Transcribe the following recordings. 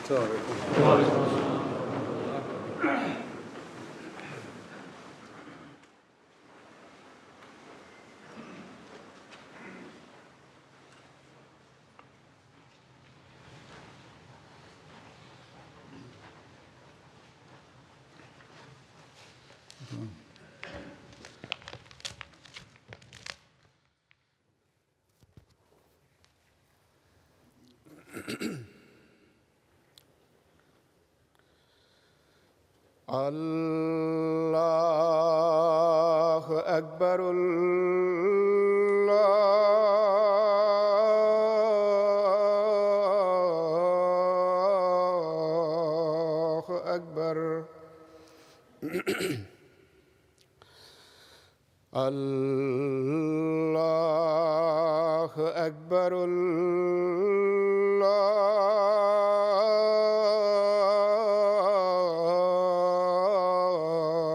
السلام عليكم. الله أكبر الله أكبر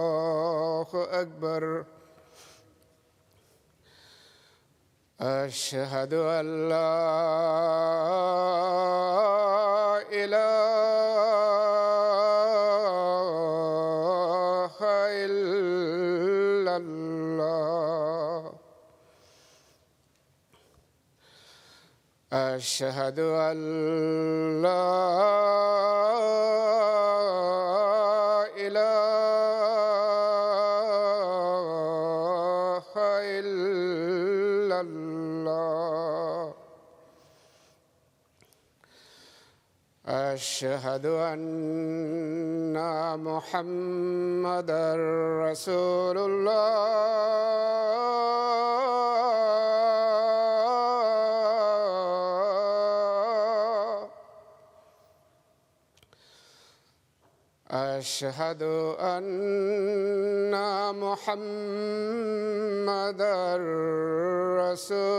الله أكبر أشهد أن لا إله إلا الله أشهد أن لا إله إلا الله أشهد أن محمدًا رسول الله أشهد أن محمدًا رسول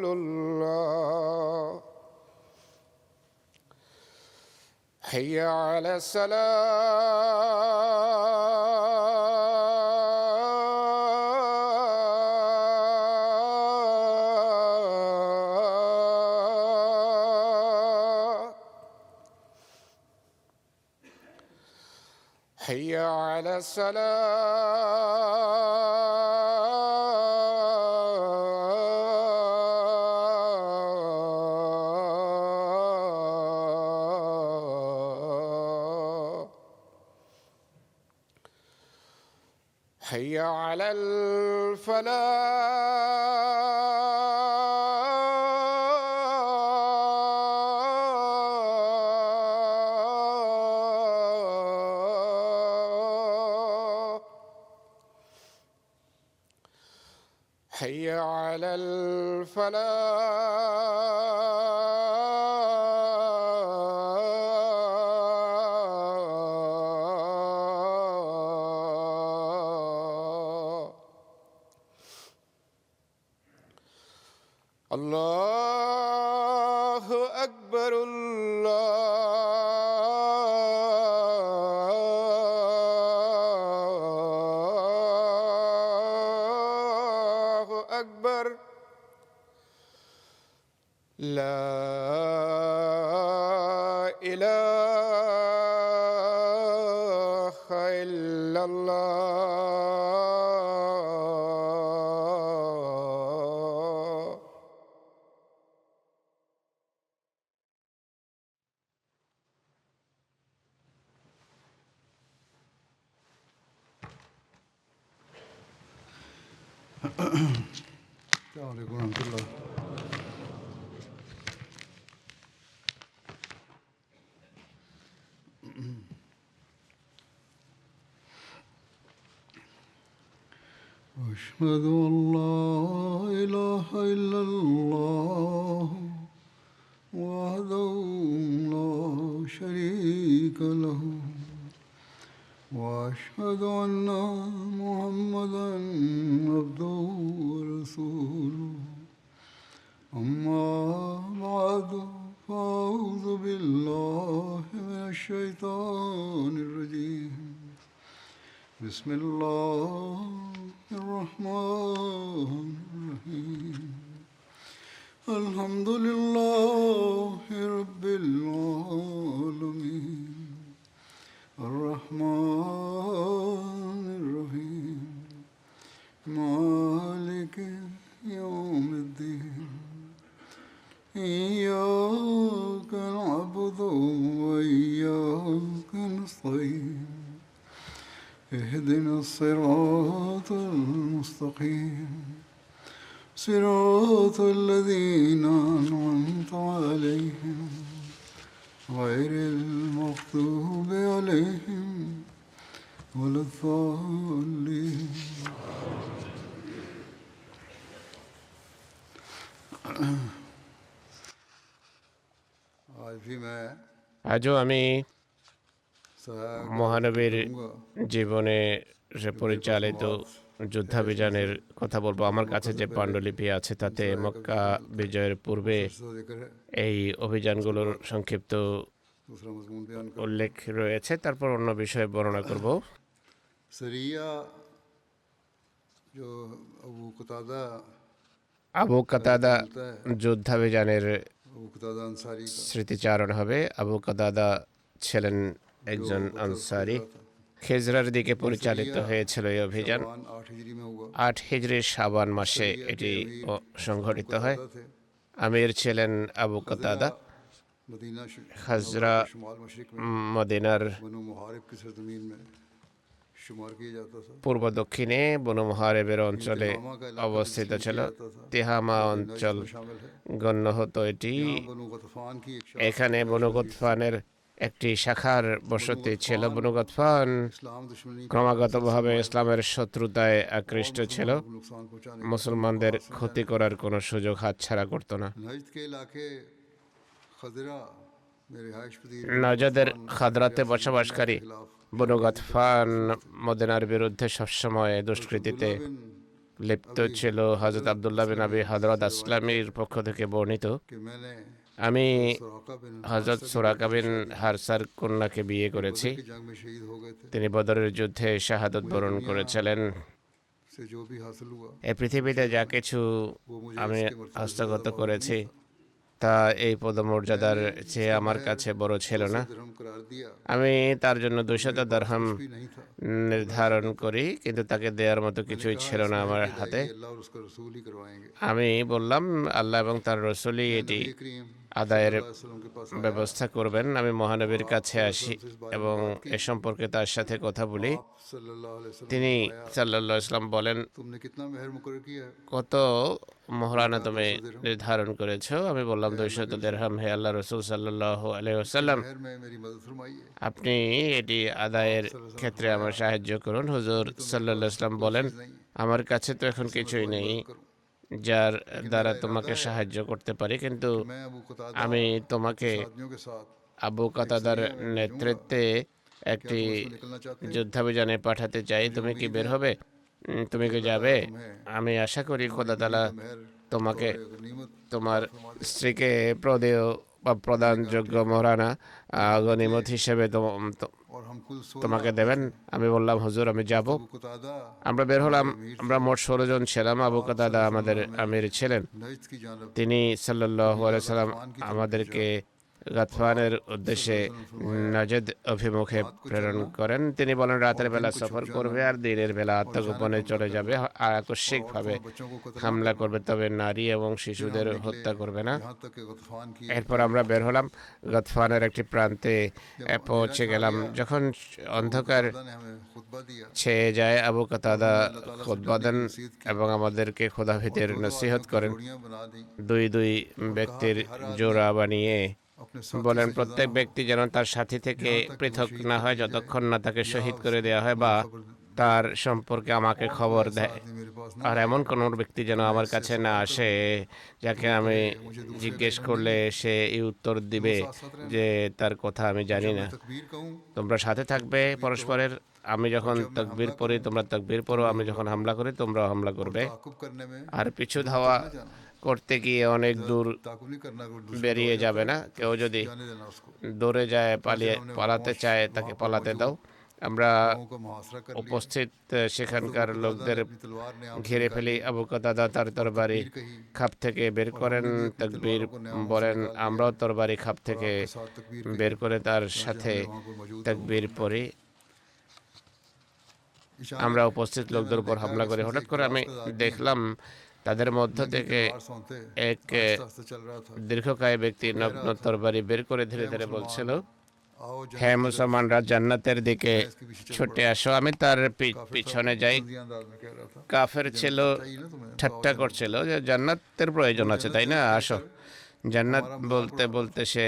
الله حي على الصلاة حي على الصلاة حي على الفلاح حي على الفلاح الله أكبر الله أكبر لا إله إلا الله السلام عليكم ورحمة الله. أشهد أن لا إله إلا الله وحده لا شريك له وأشهد أن محمدًا عبده ورسوله أما بعد فأعوذ بالله من الشيطان الرجيم بسم الله الرحمن الرحيم الحمد لله رب العالمين الرحمن الرحيم مالك يوم الدين إياك نعبد وإياك نستعين اهدنا الصراط المستقيم صراط الذين أنعمت عليهم غير المغضوب عليهم ولا الضالين आज भी मैं আজও আমি মহানবীর জীবনে সে পরিচালিত যুদ্ধাভিযানের কথা বলবো। আমার কাছে যে পাণ্ডুলিপি আছে তাতে মক্কা বিজয়ের পূর্বে এই অভিযানগুলোর সংক্ষিপ্ত दूसरा मजमून बयान कर উল্লেখ রয়েছে, তারপর অন্য বিষয়ে বর্ণনা করব। सरिया जो अबू कतादा আবু কাতাদা যুদ্ধাভিযানের अबू कतादा अंसारी का স্মৃতিচারণ হবে। আবু কাতাদা ছিলেন একজন আনসারি। খেজরার দিকে পরিচালিত হয়েছিল এই অভিযান। 8 हिजरी में हुआ। 8 হিজরির শাবান মাসে এটি সংঘটিত হয়। थे আমির ছিলেন আবু কাতাদা। मदीना খাজরা शुमाल मशरिक में মদিনার बनु मुहारिब की सरजमीन में शुमार किया जाता था। পূর্ব দক্ষিণে বনু মুহারিবের অঞ্চলে অবস্থিত ছিল। তিহামা অঞ্চল शामिल है। গণ্য হতো এটি। बनु गतफान की एक এখানে বনু গতফানের একটি শাখার বসতি ছিল। বনু গতফান इस्लाम दुश्मनी ক্রমাগতভাবে ইসলামের শত্রুতায় আকৃষ্ট ছিল। को नुकसान पहुंचाने মুসলমানদের ক্ষতি করার কোনো সুযোগ হাতছাড়া করত না। नजद के इलाके खजरा में रिहाइश पजीर নজদের খাদরাতে বসবাসকারী বনু গতফান মদিনার বিরুদ্ধে সবসময় দুষ্কৃতিতে লিপ্ত ছিল। হযরত আব্দুল্লাহ বিন আবি হযরত আসলামীর পক্ষ থেকে বর্ণিত, कि मैंने আমি सुराका बिन হযরত সুরাকা বিন হারসার কন্যাকে বিয়ে করেছি। की जंग में शहीद हो गए थे। তিনি বদরের যুদ্ধে শাহাদত বরণ করেছিলেন। से जो भी हासिल हुआ এই পৃথিবীতে যা কিছু वो मुझे আমি इसके मर्तबे से হস্তগত ज़्यादा করেছি তা এই পদমর্যাদার চেয়ে আমার কাছে বড় ছিল না। दिरहम करार दिया আমি তার জন্য 200 দিরহাম भी नहीं था। নির্ধারণ করি, কিন্তু তাকে দেওয়ার মতো কিছুই ছিল না আমার হাতে। ये अल्लाह और उसका रसूल ही करवाएंगे। আমি বললাম আল্লাহ এবং তার রসুলই এটি नबी करीम আদায়ের वसल्लम के पास ব্যবস্থা করবেন। আমি মহানবীর কাছে আসি এবং এ সম্পর্কে তার সাথে কথা বলি। आप सल्लल्लाहु अलैहि वसल्लम তিনি সাল্লাল্লাহু আলাইহি সাল্লাম বলেন, तुमने कितना मेहर मुकर्रर किया है? কত মোহরানা তুমি নির্ধারণ করেছো? আমি বললাম 200 দিরহাম। হে আল্লাহ রসুল সাল্লাল্লাহু আলাইহি ওয়াসাল্লাম, मेहर में मेरी मदद फरमाइए। আপনি এটি আদায়ের ক্ষেত্রে আমার সাহায্য করুন। হুজুর সাল্লাল্লাহু আলাইহি ওয়াসাল্লাম বলেন, আমার কাছে তো এখন কিছুই নেই যার দ্বারা তোমাকে সাহায্য করতে পারি, কিন্তু मैं अबू कतादा আমি তোমাকে आदमियों के साथ আবু কাতাদার নেতৃত্বে একটি निकलना चाहते যুদ্ধাভিযানে পাঠাতে চাই। তুমি কি বের হবে? তুমি কি যাবে? আমি আশা করি খোদা তাআলা मेहर তোমাকে गनीमत তোমার স্ত্রীকে প্রদেয় বা প্রদানযোগ্য মহারানা গনিমত হিসেবে और हम कुल 16 তোমাকে দেবেন। আমি বললাম, হুজুর আমি যাব। अबू कतादा আমরা বের হলাম। আমরা মোট 16 জন ছিলাম। আবু কাতাদা আমাদের আমির ছিলেন। नजद की जानब তিনি সাল্লাল্লাহু আলাইহি সাল্লাম আমাদেরকে গাতফানের উদ্দেশ্যে নজদ অভিমুখে প্রেরণ করেন। তিনি বলেন, রাতের বেলা সফর করবে আর দিনের বেলা আত্মগোপনে চলে যাবে, আর আকস্মিকভাবে बच्चों को कत्ल হামলা করবে, তবে নারী এবং শিশুদের হত্যা করবে না। यहाँ तक कि गतफान की এরপর আমরা বের হলাম। গাতফানের একটি প্রান্তে পৌঁছে গেলাম। যখন অন্ধকার खुदा ने हमें खुतबा दिया ছেয়ে যায়, আবু কাতাদা খুতবা দেন এবং আমাদেরকে খোদাভীতির নসিহত করেন। जोड़ियां बना दी দুই দুই ব্যক্তির জোড়া বানিয়ে अपने साथी বলেন, से প্রত্যেক ব্যক্তি যেন তার সাথী থেকে পৃথক না হয় যতক্ষণ না তাকে শহীদ করে দেওয়া হয় বা তার সম্পর্কে আমাকে খবর দেয়। आदमी मेरे पास ना আর এমন কোনো ব্যক্তি যেন আমার কাছে না আসে যাকে আমি জিজ্ঞেস করলে সে এই উত্তর দিবে যে তার কথা আমি জানি না। तकबीर कहूँ তোমরা সাথে থাকবে পরস্পরের। আমি যখন তাকবীর পড়ি তোমরা তাকবীর পড়ো, আমি যখন হামলা করি তোমরাও হামলা করবে। ताकुब करने में আর পিছু ধাওয়া করতে গিয়ে অনেক দূর ताकुब नहीं करना दूसरे বেরিয়ে যাবে না। কেউ যদি जाने देना उसको দৌড়ে যায়, পালাতে চায়, তাকে পালাতে দাও। আমরা गाँव का मुहासरा कर लिया। উপস্থিত সেখানকার अबू লোকদের कतादा ने अपनी तलवार न्याम से ঘিরে निकाली ফেলি। আবু কতাদা তার তরবারি तकबीर कही খাপ থেকে বের और করেন, हमने भी अपनी তাকবীর तलवारों को न्यामों से বলেন। निकाल लिया আমরাও তরবারি খাপ और থেকে आपके साथ तकबीर বের कही। করে তার चुनांचे সাথে हमने वहाँ पर मौजूद लोगों তাকবীর को পড়ি। इशारे আমরা में উপস্থিত मैंने লোকদের উপর देखा হামলা कि করি। इसमें से হঠাৎ एक করে আমি तलाश का आदमी দেখলাম তাদের মধ্য नंगी থেকে तलवार सौंते এক आहिस्ता आहिस्ता चल रहा था। দীর্ঘকায় ব্যক্তি कह নগ্ন रहा था, তরবারি বের করে ধীরে "हे ধীরে বলছিল, मुसलमान, आओ হে जन्नत की तरफ।" মুসলমানরা, জান্নাতের দিকে मैं इसके पीछे चल ছুটে पड़ा। আসো। আমি তার काफिर था, পিছনে যাই। तंज़िया अंदाज में कह रहा था, কাফের "जन्नत ছিল, चाहिए ना तुम्हें? तो आओ ঠাট্টা जन्नत করছিল যে জান্নাতের প্রয়োজন वो আছে, जन्नत তাই না, कहकर আসো। জান্নাত हमारा मजाक বলতে उड़ा रहा বলতে था। সে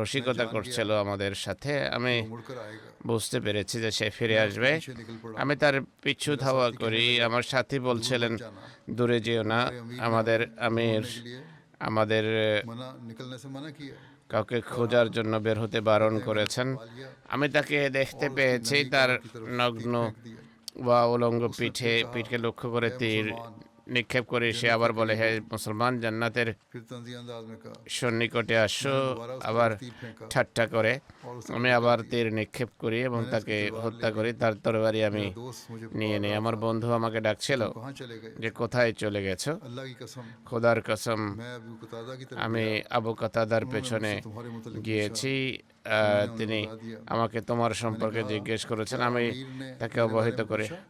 রসিকতা जान করছিল गया আমাদের সাথে। আমি वो मुड़कर आएगा। বুঝতে পেরেছি যে সে ফিরে मैं उसके আসবে। पीछे निकल पड़ा। আমি তার পিছু मेरा ধাওয়া साथी করি। कहने लगा, আমার সাথী "दूर বলছিলেন, मत जाना। দূরে যেও না। हमारे अमीर ने আমাদের हमें আমির ढूंढने के लिए আমাদের मना निकलने से मना किया কাউকে খোঁজার জন্য বের হতে বারণ कहते हैं, मैंने করেছেন। पा लिया আমি তাকে দেখতে और उसकी পেয়েছি, नंगी তার कमर की तरफ নগ্ন तीर फेंक दिया। বা উলঙ্গ उसने फिर कहा, পিঠকে লক্ষ্য করে "हे তীর मुसलमान।" নিক্ষেপ করে সে जन्नत আবার के বলে, হে करीब हो। মুসলমান, জান্নাতের फिर तंज़िया अंदाज में कहा, সন্নিকটে আসো। मैंने दोबारा उसकी আবার तरफ तीर फेंका ঠাট্টা করে और उसे আমি कत्ल আবার कर दिया। তীর নিক্ষেপ করি এবং मैंने তাকে उसकी तलवार হত্যা ले করি। ली। তার তরবারি আমি मेरा दोस्त मुझे নিয়ে पुकार নিই। रहा আমার था, বন্ধু আমাকে ডাকছিল "तुम कहाँ चले गए যে थे?" কোথায় চলে গেছো। अल्लाह की कसम, খোদার কসম, मैं अबू कतादा की तरफ আমি गया। আবু কাতাদার उन्होंने পেছনে मुझसे तुम्हारे मुतल्लिक গিয়েছি। पूछा। मैंने उन्हें তিনি बता दिया। আমাকে তোমার मैंने সম্পর্কে कहा, জিজ্ঞেস করেছেন। "क्या আমি अमीर ने তাকে मेरे बारे অবহিত में করি। पूछा?"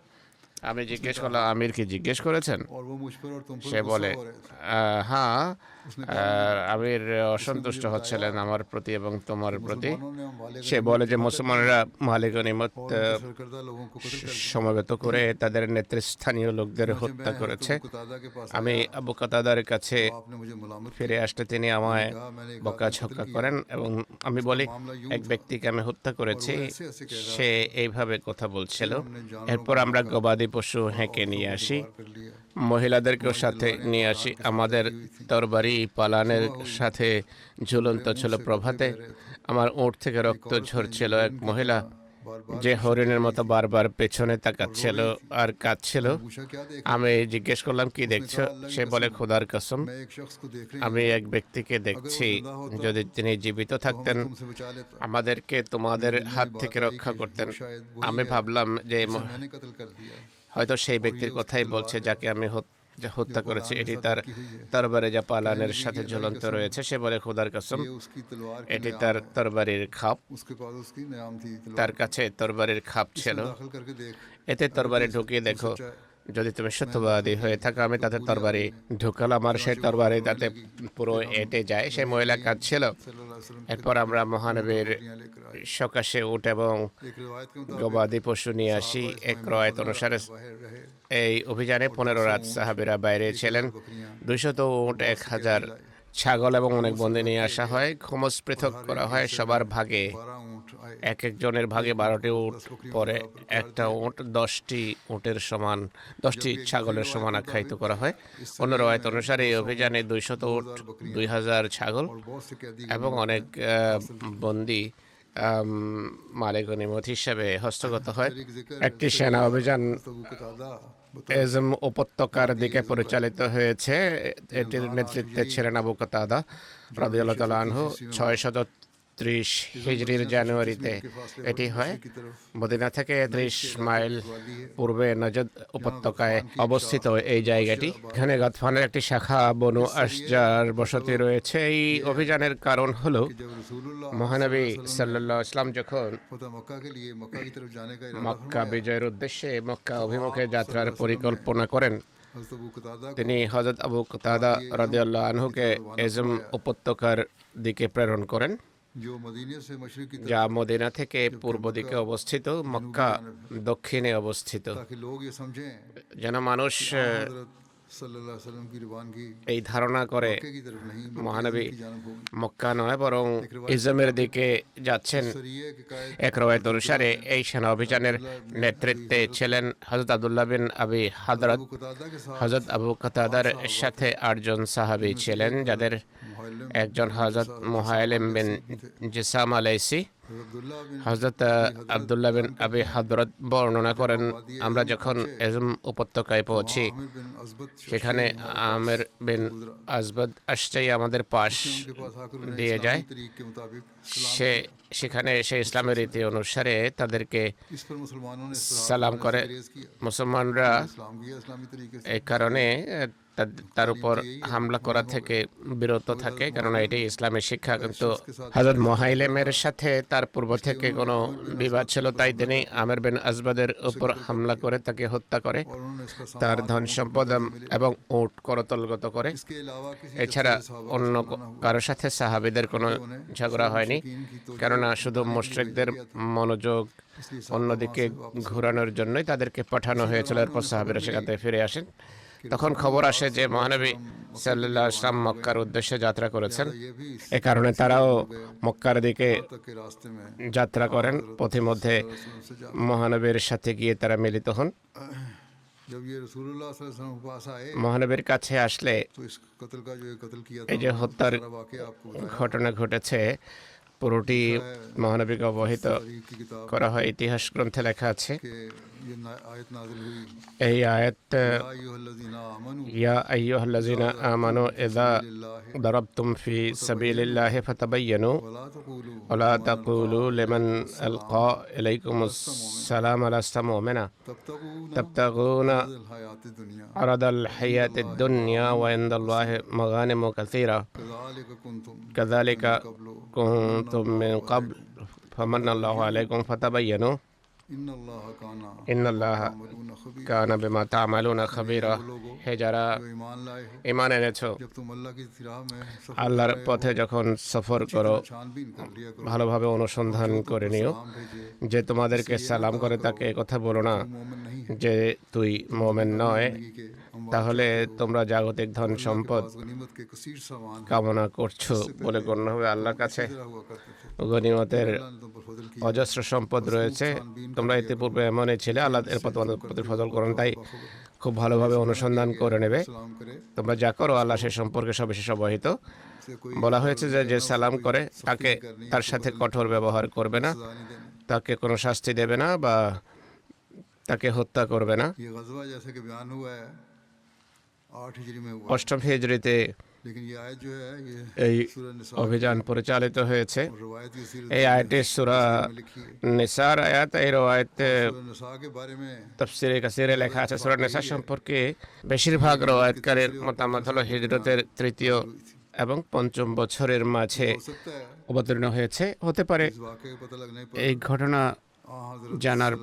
আমি জিজ্ঞেস করলাম, আমির কি জিজ্ঞেস করেছেন? और वो मुझ पर और तुम पर সে गुस्सा বলে, हो रहे थे। হ্যাঁ, उसने कहा, আমির उसने অসন্তুষ্ট मुझे হচ্ছিলেন बताया আমার প্রতি এবং তোমার कि প্রতি। मुसलमानों ने हमारे সে गनीमत বলে যে जमा कर মুসলমানরা মালে গনিমত और उनके सरकर्दा लोगों को कत्ल कर दिया। সমবেত করে তাদের নেতৃস্থানীয় লোকদের चुनांचे হত্যা मैं করেছে। हज़रत अबू कतादा के पास আমি आया আবু কাতাদার কাছে तो आपने मुझे मलामत ফিরে की। আসতে তিনি আমায় कहा, मैंने एक आदमी বকাঝকা कत्ल করেন किया। এবং আমি उसका বলি, मामला यूं এক था ব্যক্তিকে আমি হত্যা और করেছি। वो ऐसे ऐसे कह रहा সে था। এইভাবে কথা বলছিল। फिर हमने जानवरों এরপর को আমরা मारा গবাদি পশু और হেঁকে औरतों নিয়ে को আসি, दुबार कर लिया। মহিলাদেরকেও हमारी সাথে तलवारें নিয়ে पठान আসি। के साथ আমাদের लगी हुई थीं। তরবারি পালানের सुबह हुई, সাথে ঝুলন্ত मेरे ছিল मुंह से প্রভাতে। कतरे बह रहे थे। আমার ওঁট থেকে एक রক্ত औरत ने ঝরছিল। जो এক हरिन की মহিলা तरह बार-बार যে पीछे হরিণের देख মতো रही थी বারবার পেছনে और रो তাকাচ্ছিল रही थी। আর কাঁদছিল। मैंने पूछा, "क्या देख আমি रही हो?" জিজ্ঞেস করলাম, কি उसने দেখছো? कहा, "अल्लाह की সে বলে, कसम, খোদার কসম, मैं एक शख्स को देख रही আমি हूँ। এক ব্যক্তিকে अगर वो দেখছি, जिंदा होता যদি তিনি জীবিত तो থাকতেন हमें तुमसे बचा लेता। আমাদেরকে তোমাদের मेरे दिल में হাত ये থেকে बात आई রক্ষা कि করতেন। वो शायद वही আমি है ভাবলাম যে जिसे मैंने कत्ल कर दिया। হয়তো সেই और ব্যক্তির ये उसकी কথাই तलवार বলছে है যাকে আমি হত্যা जो করেছি। पालान के এটি साथ তার लटकी हुई है। তরবারে যা कहने পালানের लगी সাথে कि अल्लाह की ঝুলন্ত कसम, রয়েছে। সে বলে, খোদার কসম, ये उसकी तलवार की এটি न्याम তার है। তরবারির খাপ। उसके पास उसकी न्याम थी তার तलवार। কাছে তরবারির খাপ ছিল। इसमें दाखिल करके देख, এতে अगर তরবারি तू ঢুকিয়ে तू দেখো। सच्चा है। যদি তুমি मैंने সত্যবাদী दाखिल হয়ে की থাকো। আমি तो তাতে पूरी তরবারি आदमी ने। ঢুকালাম আর সেই चुनांचे वो তরবারি रोने তাতে लगी। পুরো फिर हम এঁটে যায়। সেই नबी মহিলা करीम কাঁদছিল। सल्लल्लाहु अलैहि वसल्लम की এরপর खिदमत আমরা में মহানবীর ऊँट बकरियां लेकर आए। সকাশে উঠ এবং एक रिवायत के मुताबिक গবাদি পশু নিয়ে আসি। सहाबा इस এক मुहिम में রওয়ায়াত 15 অনুসারে रात बाहर रहे এই অভিযানে और 15 রাত 200 ऊँट, সাহাবীরা বাইরে 1000 ছিলেন। बकरियां 200 উট, और बहुत से 1000 कैदी लाए। ছাগল এবং অনেক खुमस বন্দী अलग নিয়ে किए আসা गए হয়। খোমস और পৃথক हर করা एक হয় हिस्से সবার में ভাগে। 12 ऊँट आए। এক একজনের ভাগে एक ऊँट 12টি को উট 10 बकरियों के পরে। बराबर काट একটা दिया উট 10টি উটের সমান, 10টি जबकि एक दूसरी ছাগলের रिवायत সমান के আখ্যায়িত मुताबिक করা হয়। इस অন্য सरगर्मी রওয়ায়াত में অনুসারে এই 200 অভিযানে ऊँट, 200 উট, 2000 बकरियां 2000 ছাগল और बहुत से कैदी এবং गनीमत অনেক में हासिल की। বন্দী মালে গনিমত হিসাবে হস্তগত হয়। फिर एक जिक्र একটি से সেনা हुआ, অভিযান हज़रत अबू कतादा बता এজম উপত্যকার দিকে পরিচালিত হয়েছে। এটির নেতৃত্বে ছিলেন আবু কাতাদা রাদিয়াল্লাহু তাআলা আনহু। 630 হিজরির জানুয়ারিতে এটি হয়। মদিনা থেকে 30 মাইল পূর্বে নজদ উপত্যকায় অবস্থিত এই জায়গাটি। এখানে গাতফানের একটি শাখা বনু আশজার বসতি রয়েছে। এই অভিযানের কারণ হলো कि जब रसूलुल्लाह মহানবী सल्लल्लाहु अलैहि वसल्लम সাল্লাল্লাহু আলাইহি ওয়াসাল্লাম যখন फतह मक्का के लिए मक्का की तरफ जाने का इरादा মক্কা फरमाया, বিজয়ের উদ্দেশ্যে মক্কা অভিমুখে যাত্রার পরিকল্পনা করেন। हज़रत अबू कतादा को তিনি হযরত আবু কাতাদা রাদিয়াল্লাহু আনহুকে এজম উপত্যকার দিকে প্রেরণ করেন, जो मदीने से मशरिक की যা तरफ, মদিনা থেকে পূর্ব দিকে অবস্থিত, মক্কা দক্ষিণে অবস্থিত। ताकि लोग ये समझें যেন মানুষ हज़रत सल्लल्लाहु अलैहि वसल्लम की रवानगी এই ধারণা করে मक्के की तरफ नहीं बल्कि মহানবী इज़्म की जानब होगी। মক্কা নয় বরং ইজমের দিকে যাচ্ছেন। सरिये के कायद এক রওয়ায়াত অনুসারে এই সেনা অভিযানের নেতৃত্বে ছিলেন হযরত আব্দুল্লাহ বিন আবি হাদরাত। अबू कतादा के साथ হযরত আবু কাতাদার সাথে 8 জন সাহাবী ছিলেন, যাদের मुहल्लिम একজন হযরত মুহাইলিম বিন জিসাম আলাইসি, হযরত আব্দুল্লাহ বিন আবি হাদরত বর্ণনা করেন, আমরা যখন এজম উপত্যকায় পৌঁছি সেখানে আমের বিন আজবদ আশজাই আমাদের পাশ দিয়ে যায়। সে সেখানে এসে ইসলামের রীতি অনুসারে তাদেরকে সালাম করে। মুসলমানরা এই কারণে তার উপর হামলা করা থেকে বিরত থাকে, কেননা এটি ইসলামের শিক্ষা। কিন্তু হযরত মুহাইলেমের সাথে তার পূর্ব থেকে কোনো বিবাদ ছিল, তাই তিনি আমের বিন আজবাদের উপর হামলা করে তাকে হত্যা করে, তার ধন সম্পদ এবং উট করতলগত করে। এছাড়া অন্য কারোর সাথে সাহাবীদের কোনো ঝগড়া হয়নি, কেননা শুধু মুশরিকদের মনোযোগ অন্যদিকে ঘোরানোর জন্যই তাদেরকে পাঠানো হয়েছিল। এরপর সাহাবীরা সেখান থেকে ফিরে আসেন। তখন খবর আসে যে মহানবী সাল্লাল্লাহু আলাইহি ওয়াসাল্লাম মক্কার উদ্দেশ্যে যাত্রা করেছেন। এ কারণে তারাও মক্কার দিকে যাত্রা করেন। পথিমধ্যে মহানবীর সাথে গিয়ে তারা মিলিত হন। মহানবীর কাছে আসলে এই যে হত্যার ঘটনা ঘটেছে পুরোটি মহানবীকে অবহিত করা হয়। ইতিহাস গ্রন্থে লেখা আছে এই আয়াত, ইয়া আইয়ুহাল্লাযীনা আমানু ইযা দারাবতুম ফি সাবিলিল্লাহি ফাতাবায়্যানু ওয়া লা তাকুলু লিমান আলকা ইলাইকুমুস সালাম লাস্তা মুমিনা তাবতাগুনা আরাদাল হায়াতিদ দুনিয়া ওয়া ইনদাল্লাহি মাগানিমু কাসীরা কাযালিকা কুনতুম মিন ক্বাবল ফামান্নাল্লাহু আলাইকুম ফাতাবায়্যানু ইন্নাল্লাহা কানা বিমা তা'মালুনা খাবীরা। হে যারা ঈমান এনেছো, আল্লাহর পথে যখন সফর করো ভালোভাবে অনুসন্ধান করে নিও। যে তোমাদেরকে সালাম করে তাকে কথা বলো না যে তুই মুমিন নয়, তাহলে তোমরা জাগতিক ধন সম্পদ কামনা করছো বলে গণ্য হবে। আল্লাহর কাছে গনিমতের অজস্র সম্পদ রয়েছে, তোমরা ইতিপূর্বে এমনই ছিলে, আল্লাহ এরপর তোমাদের প্রতি ফজল করেন, তাই খুব ভালোভাবে অনুসন্ধান করে নেবে। তোমরা যা করো আল্লাহ সে সম্পর্কে সবিশেষ অবহিত। বলা হয়েছে যে যে সালাম করে তাকে তার সাথে কঠোর ব্যবহার করবে না, তাকে কোনো শাস্তি দেবে না বা তাকে হত্যা করবে না। অষ্টম হিজরিতে এই অভিযান পরিচালিত হয়েছে। এই আয়াতটি সূরা নিসার আয়াত। এই রওয়ায়েতে তাফসীরে কাসীরে লেখা আছে সূরা নিসা সম্পর্কে বেশিরভাগ রওয়ায়াতকারীর মতামত হলো হিজরতের তৃতীয় এবং পঞ্চম বছরের মাঝে অবতীর্ণ হয়েছে। হতে পারে এই ঘটনা জানার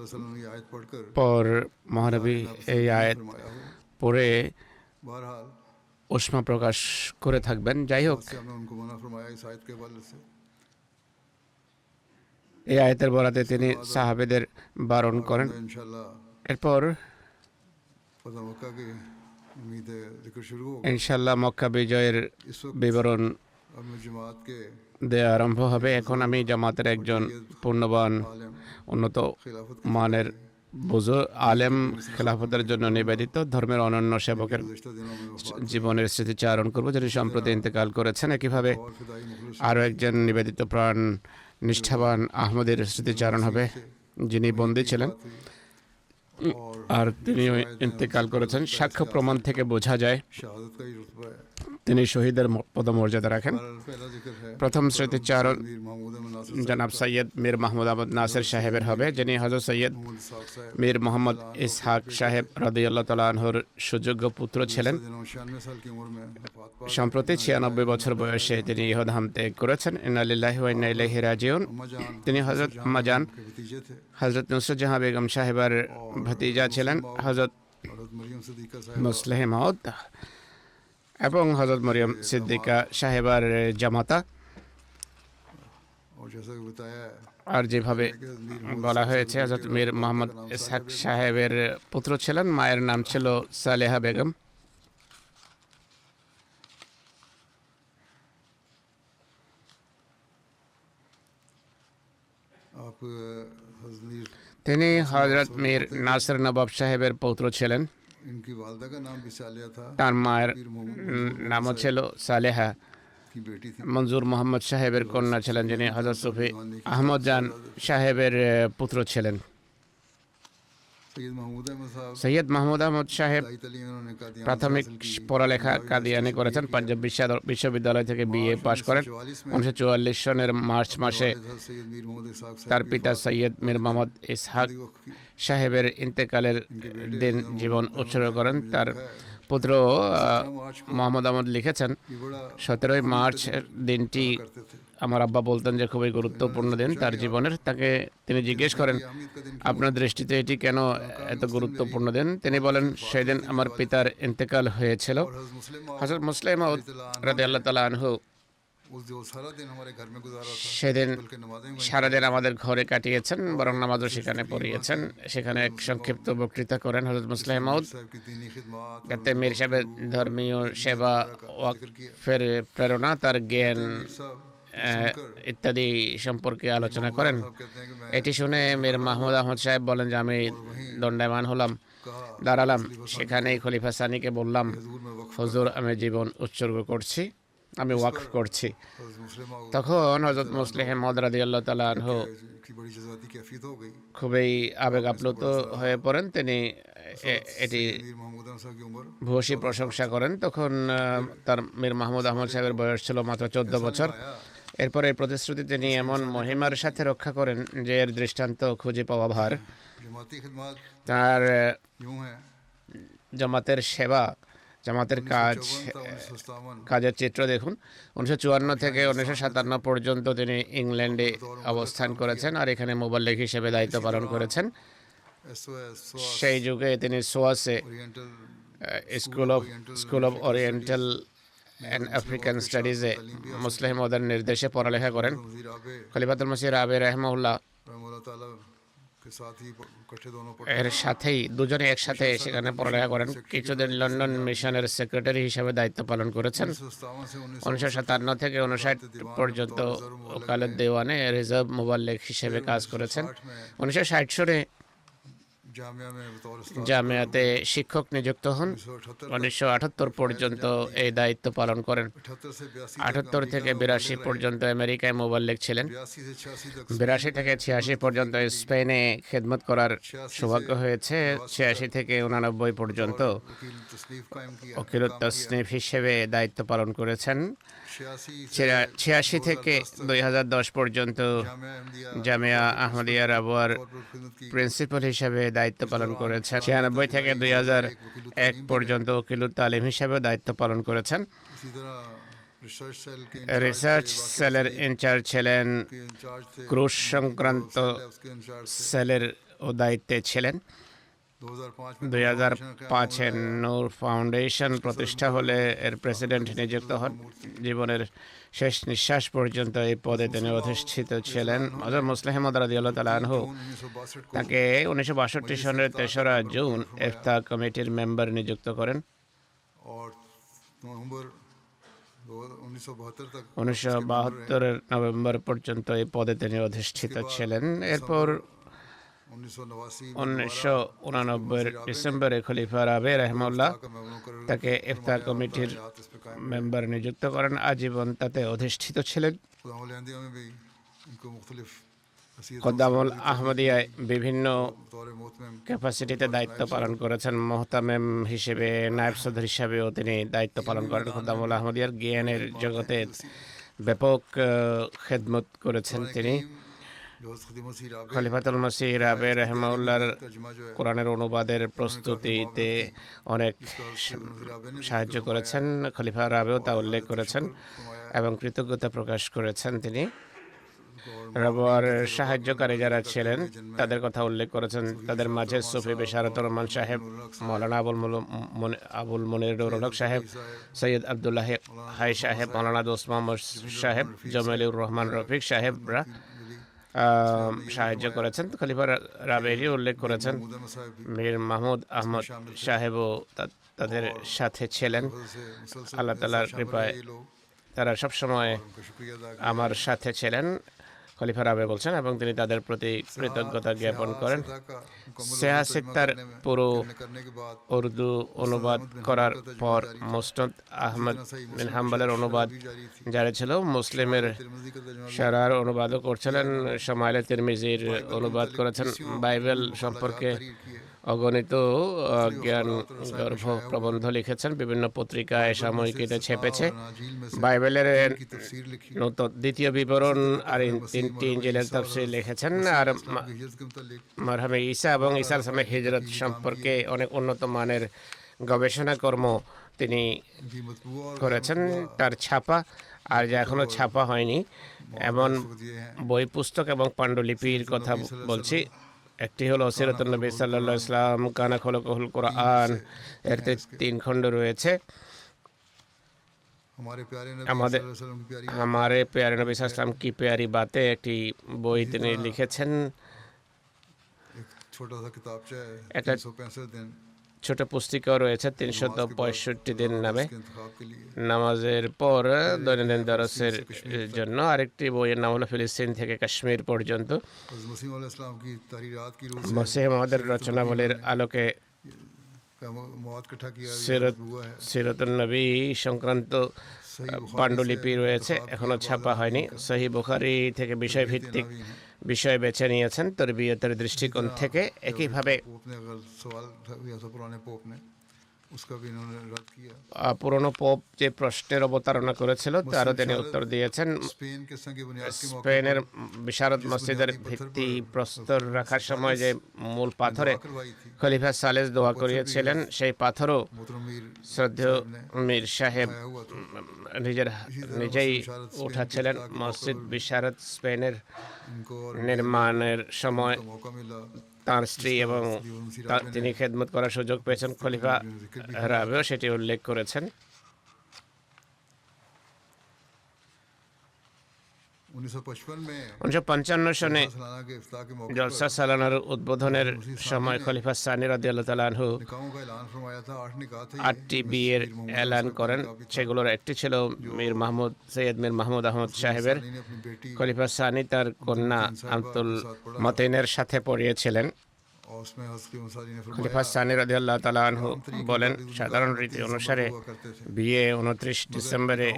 পর মহানবী এই আয়াত পড়ে উষ্মা প্রকাশ করে থাকবেন। যাই হোক, এই আয়াতের বরাতে তিনি সাহাবেদের বারণ করেন। এরপর ইনশাআল্লাহ মক্কা বিজয়ের বিবরণ দেয়া আরম্ভ হবে। এখন আমি জামাতের একজন পূর্ণবান উন্নত মানের বুজুর্গ আলেম, খেলাফতের জন্য নিবেদিত ধর্মের অনন্য সেবকের জীবনের স্মৃতিচারণ করব, যিনি সম্প্রতি ইন্তেকাল করেছেন। একইভাবে আরও একজন নিবেদিত প্রাণ নিষ্ঠাবান আহমদের স্মৃতিচারণ হবে, যিনি বন্দী ছিলেন আর তিনিও ইন্তেকাল করেছেন। সাক্ষ্য প্রমাণ থেকে বোঝা যায় তিনি শহীদের পদমর্যাদা রাখেন। প্রথম স্মৃতিচারণ জনাব সৈয়দ মীর মাহমুদ আহমদ নাসির সাহেবের হবে, যিনি হযরত সৈয়দ মীর মোহাম্মদ ইসহাক সাহেব রাদিয়াল্লাহু তাআলা আনহুর সুযোগ্য পুত্র ছিলেন। সম্প্রতি 96 বছর বয়সে তিনি ইহধাম ত্যাগ করেছেন। ইন্না লিল্লাহি ওয়া ইন্না ইলাইহি রাজিউন। তিনি হযরত আম্মাজান হযরত নুসরত জাহাঁ বেগম সাহেবার ভাতিজা ছিলেন, হযরত মুসলেহ মাউদ এবং হযরত মরিয়ম সিদ্দিকা সাহেবার জামাতা। আর যেভাবে বলা হয়েছে হযরত মীর মোহাম্মদ ইসহাক সাহেবের পুত্র ছিলেন, মায়ের নাম ছিল সালেহা বেগম। তিনি হযরত মীর নাসির নবাব সাহেবের পৌত্র ছিলেন। তার মায়ের নামও ছিল সালেহা। की बेटी थी মঞ্জুর মোহাম্মদ সাহেবের কন্যা ছিলেন, যিনি হযরত সুফি আহমদ জান সাহেবের পুত্র ছিলেন। सैयद महमूद अहमद साहब সৈয়দ মাহমুদ আহমদ সাহেব दाई तालीम उन्होंने कादियान से প্রাথমিক हासिल की পড়ালেখা কাদিয়ানি করেছেন। পাঞ্জাব বিশ্ববিদ্যালয় থেকে বিএ পাশ করেন। 1944 সনের মার্চ মাসে वालिद हज़रत सैयद मीर मोहम्मद इसहाक साहब তার की পিতা সৈয়দ মীর মোহাম্মদ ইসহাক সাহেবের ইন্তেকালের দিন জীবন উৎসর্গ করেন। তার পুত্র মোহাম্মদ আহমদ লিখেছেন, ये बड़ा 17 মার্চ দিনটি करते थे আমার আব্বা বলতেন যে খুবই গুরুত্বপূর্ণ দিন তার জীবনের। তিনি জিজ্ঞেস করেন, अहमियत का दिन আপনার দৃষ্টিতে এটি কেন এত গুরুত্বপূর্ণ দিন? তিনি বলেন, সেদিন আমার পিতার ইন্তেকাল হয়েছিল। और हज़रत मुस्लिम হযরত মুসলিম মাউদ রাদিয়াল্লাহু তাআলা আনহু उस जो सारा दिन हमारे घर में गुजारा था সেদিন बल्कि नमाजें भी সারাদিন আমাদের ঘরে কাটিয়েছেন, বরং নামাজও সেখানে পড়িয়েছেন। সেখানে এক সংক্ষিপ্ত বক্তৃতা করেন হযরত মুসলিম মাউদ। साहब की दीनी खिदमत যাতে মীর সাহেবের ধর্মীয় সেবা, ওয়াকফের প্রেরণা, তার জ্ঞান ইত্যাদি সম্পর্কে আলোচনা করেন। साहब कहते हैं कि मैं এটি শুনে মীর মাহমুদ আহমদ সাহেব বলেন যে আমি দণ্ডায়মান হলাম, দাঁড়ালাম। সেখানেই খলিফা সানিকে বললাম, हजूर में वक्फ হুজুর আমি জীবন উৎসর্গ করছি, আমি ওয়াকফ করছি। हज़रत मुस्लिम তখন হযরত মুসলিম মাউদ রাদিয়াল্লাহু তাআলা আনহু की बड़ी जज्बाती कैफियत हो गई খুবই আবেগ আপ্লুত হয়ে পড়েন। তিনি এটি मीर महमूद अहमद साहब की उम्र ভূয়সী প্রশংসা করেন। তখন তার মীর মাহমুদ আহমদ সাহেবের বয়স ছিল মাত্র 14 বছর। এরপরে এই প্রতিশ্রুতি তিনি এমন মহিমার সাথে রক্ষা করেন যে এর দৃষ্টান্ত খুঁজে পাওয়া ভার। जमाती खिदमत তার यूं है জামাতের সেবা, জামাতের কাজ, 1957 কাজের চিত্র দেখুন। 1954 থেকে 1957 পর্যন্ত তিনি ইংল্যান্ডে অবস্থান করেছেন আর এখানে মুবাল্লিগ হিসেবে দায়িত্ব পালন করেছেন। SOS সেই যুগে তিনি সোয়াসে oriental school of oriental and African স্টাডিজে মুসলিম ওদের নির্দেশে পড়ালেখা করেন। वजीर आबे খলিফাতুল মসিহ রাবে রাহমাহুল্লাহ रहमतुल्लाह ताला के साथ ही इकट्ठे दोनों এর সাথেই দুজনে একসাথে সেখানে পড়ালেখা করেন। কিছুদিন লন্ডন মিশনের সেক্রেটারি হিসেবে দায়িত্ব পালন করেছেন। 1957 से 1957 থেকে 1959 পর্যন্ত ওকালত দেওয়ানে রিজার্ভ মুবাল্লিগ হিসেবে কাজ করেছেন। 1960 সালে जामिया में बतौर उस्ताद জামিয়াতে শিক্ষক নিযুক্ত হন। 1978 পর্যন্ত এই দায়িত্ব পালন করেন। 78 से 82 78 থেকে 82 পর্যন্ত আমেরিকায় মুবাল্লিগ ছিলেন। 82 से 86 तक 82 থেকে 86 পর্যন্ত স্পেনে খেদমত করার সৌভাগ্য হয়েছে। 86 থেকে 89 পর্যন্ত वकील तसनीफ कायम किया ওকিল তসনিফ হিসেবে দায়িত্ব পালন করেছেন। 86 86 থেকে 2010 পর্যন্ত जामिया अहमदिया জামিয়া আহমদিয়া রাবুয়ার और खिदमत की প্রিন্সিপাল হিসেবে দায়িত্ব পালন করেছেন। 96 থেকে 2001 পর্যন্ত ওকিলুত তালিম হিসেবে দায়িত্ব পালন করেছেন। इसी तरह रिसर्च सेल के রিসার্চ সেলের ইনচার্জ ছিলেন, इंचार्ज थे ক্রুশ সংক্রান্ত उसके इंचार्ज थे সেলের ও দায়িত্বে ছিলেন। 2005 में 2005-এ নূর ফাউন্ডেশন প্রতিষ্ঠা হলে এর প্রেসিডেন্ট নিযুক্ত হন। জীবনের শেষ নিঃশ্বাস পর্যন্ত এই পদে তিনি অধিষ্ঠিত ছিলেন। হযরত মুসলিম মাউদ রাদিয়াল্লাহু তাআলা আনহু 1962 को তাকে 1962 সনের 3রা জুন ইফতা কমিটির মেম্বার নিযুক্ত করেন। और नवंबर 1972 तक 1972-এর নভেম্বর পর্যন্ত এই পদে তিনি অধিষ্ঠিত ছিলেন। এরপর 1989-এর ডিসেম্বরে খলিফা রাবে রাহমাহুল্লাহ का मेमों कर তাকে ইফতা কমিটির इस पे कायम মেম্বার নিযুক্ত করেন। आजीवन তাতে অধিষ্ঠিত ছিলেন। खुदावंद अहमदिया में भी इनको मुख्तलिफ খোদামুল আহমদিয়ায় বিভিন্ন तौर मोहतमिम ক্যাপাসিটিতে দায়িত্ব পালন করেছেন। মোহতামেম হিসেবে, নায়েব সদর হিসাবেও তিনি দায়িত্ব পালন করেন। খোদামুল আহমদিয়ার জ্ঞানের জগতে ব্যাপক খেদমত করেছেন তিনি। जो खदीमत सी राबे খলিফাতুল মসিহ রাবে রাহমাহুল্লাহর तर्जुमा जो है কোরআনের অনুবাদের প্রস্তুতিতে অনেক সাহায্য করেছেন। খলিফা রাবেও তা উল্লেখ করেছেন এবং কৃতজ্ঞতা প্রকাশ করেছেন তিনি। রাবুয়ার সাহায্যকারী যারা ছিলেন তাদের কথা উল্লেখ করেছেন। তাদের মাঝে সুফি বেশারতুর রহমান সাহেব, মৌলানা আবুল মনিরুল হক সাহেব, সৈয়দ আব্দুল্লাহ হাই সাহেব, মৌলানা দোস্ত মোহাম্মদ সাহেব, জমালুর রহমান রফিক সাহেবরা সাহায্য করেছেন। খলিফা রাবেরি উল্লেখ করেছেন। মীর মাহমুদ আহমদ সাহেবও তাদের সাথে ছিলেন। আল্লাহ তাআলার কৃপায় তারা সবসময় उनका शुक्रिया अदा আমার সাথে ছিলেন। খলিফা রাবে বলছেন, এবং তিনি তাদের প্রতি কৃতজ্ঞতা জ্ঞাপন করেন। সিয়াসিত্তার পুরো উর্দু অনুবাদ করার পর মুসনাদ আহমদ বিন হাম্বলের অনুবাদ জারি ছিল। মুসলিমের শারার অনুবাদও করছিলেন, শামাইলে তিরমিজির অনুবাদ করেছেন। বাইবেল সম্পর্কে অগণিত জ্ঞান গর্ভ প্রবন্ধ লিখেছেন, বিভিন্ন পত্রিকায় সাময়িকীতে ছেপেছে। বাইবেলের নতুন দ্বিতীয় বিবরণ আর তিনটি ইঞ্জিলের তাফসীর লিখেছেন। আর মারহামে ঈসা এবং ঈসার সময় হিজরত সম্পর্কে অনেক উন্নত মানের গবেষণা কর্ম তিনি করেছেন। তার ছাপা আর যা এখনো ছাপা হয়নি এমন বই, পুস্তক এবং পাণ্ডুলিপির কথা বলছি। একটি হলো সিরাতুন নবী সাল্লাল্লাহু আলাইহি ওয়াসাল্লাম কানা খলকুল কুরআন, এর 3 খণ্ড রয়েছে। हमारे प्यारे नबी सल्लल्लाहु अलैहि की प्यारी बातें একটি বই তিনি লিখেছেন। একটা ছোট পুস্তিকাও রয়েছে 365 দিন নামে, নামাজের পর দৈনন্দিন দরসের জন্য। আরেকটি বইয়ের নাম হলো ফিলিস্তিন থেকে কাশ্মীর পর্যন্ত। মসিহ মওদের রচনাবলীর আলোকে সিরাতুন নবী সংক্রান্ত পাণ্ডুলিপি রয়েছে, এখনো ছাপা হয়নি। সহিহ বুখারী থেকে বিষয়ভিত্তিক বিষয় বেছে নিয়েছেন তরবিয়তের দৃষ্টিকোণ থেকে। একইভাবে পুরনো পোপ যে প্রশ্নের অবতারণা করেছিল তারও তিনি উত্তর দিয়েছেন। স্পেনের বিশারদ মসজিদের ভিত্তি প্রস্তর রাখার সময় যে মূল পাথরে খলিফা সালেস দোয়া করিয়েছিলেন, সেই পাথরও শ্রদ্ধেয় মীর সাহেব নিজেই উঠাচ্ছিলেন। মসজিদ বিশারদ স্পেনের নির্মাণের সময় তার স্ত্রী এবং তিনি খেদমত করার সুযোগ পেয়েছেন। খলিফা রাবেও সেটি উল্লেখ করেছেন। 1955 সনে জলসা সালানার উদ্বোধনের সময় খলিফা সানি রাদিয়াল্লাহু তাআলা আনহু 8টি বিয়ের এলান করেন। সেগুলোর একটি ছিল সৈয়দ মীর মাহমুদ আহমদ সাহেবের। খলিফা সানি তার কন্যা আব্দুল মতিনের সাথে পড়িয়েছিলেন। খলিফা সানি রাদিয়াল্লাহু তাআলা আনহু বলেন, সাধারণ রীতি অনুসারে বিয়ে 29 ডিসেম্বরে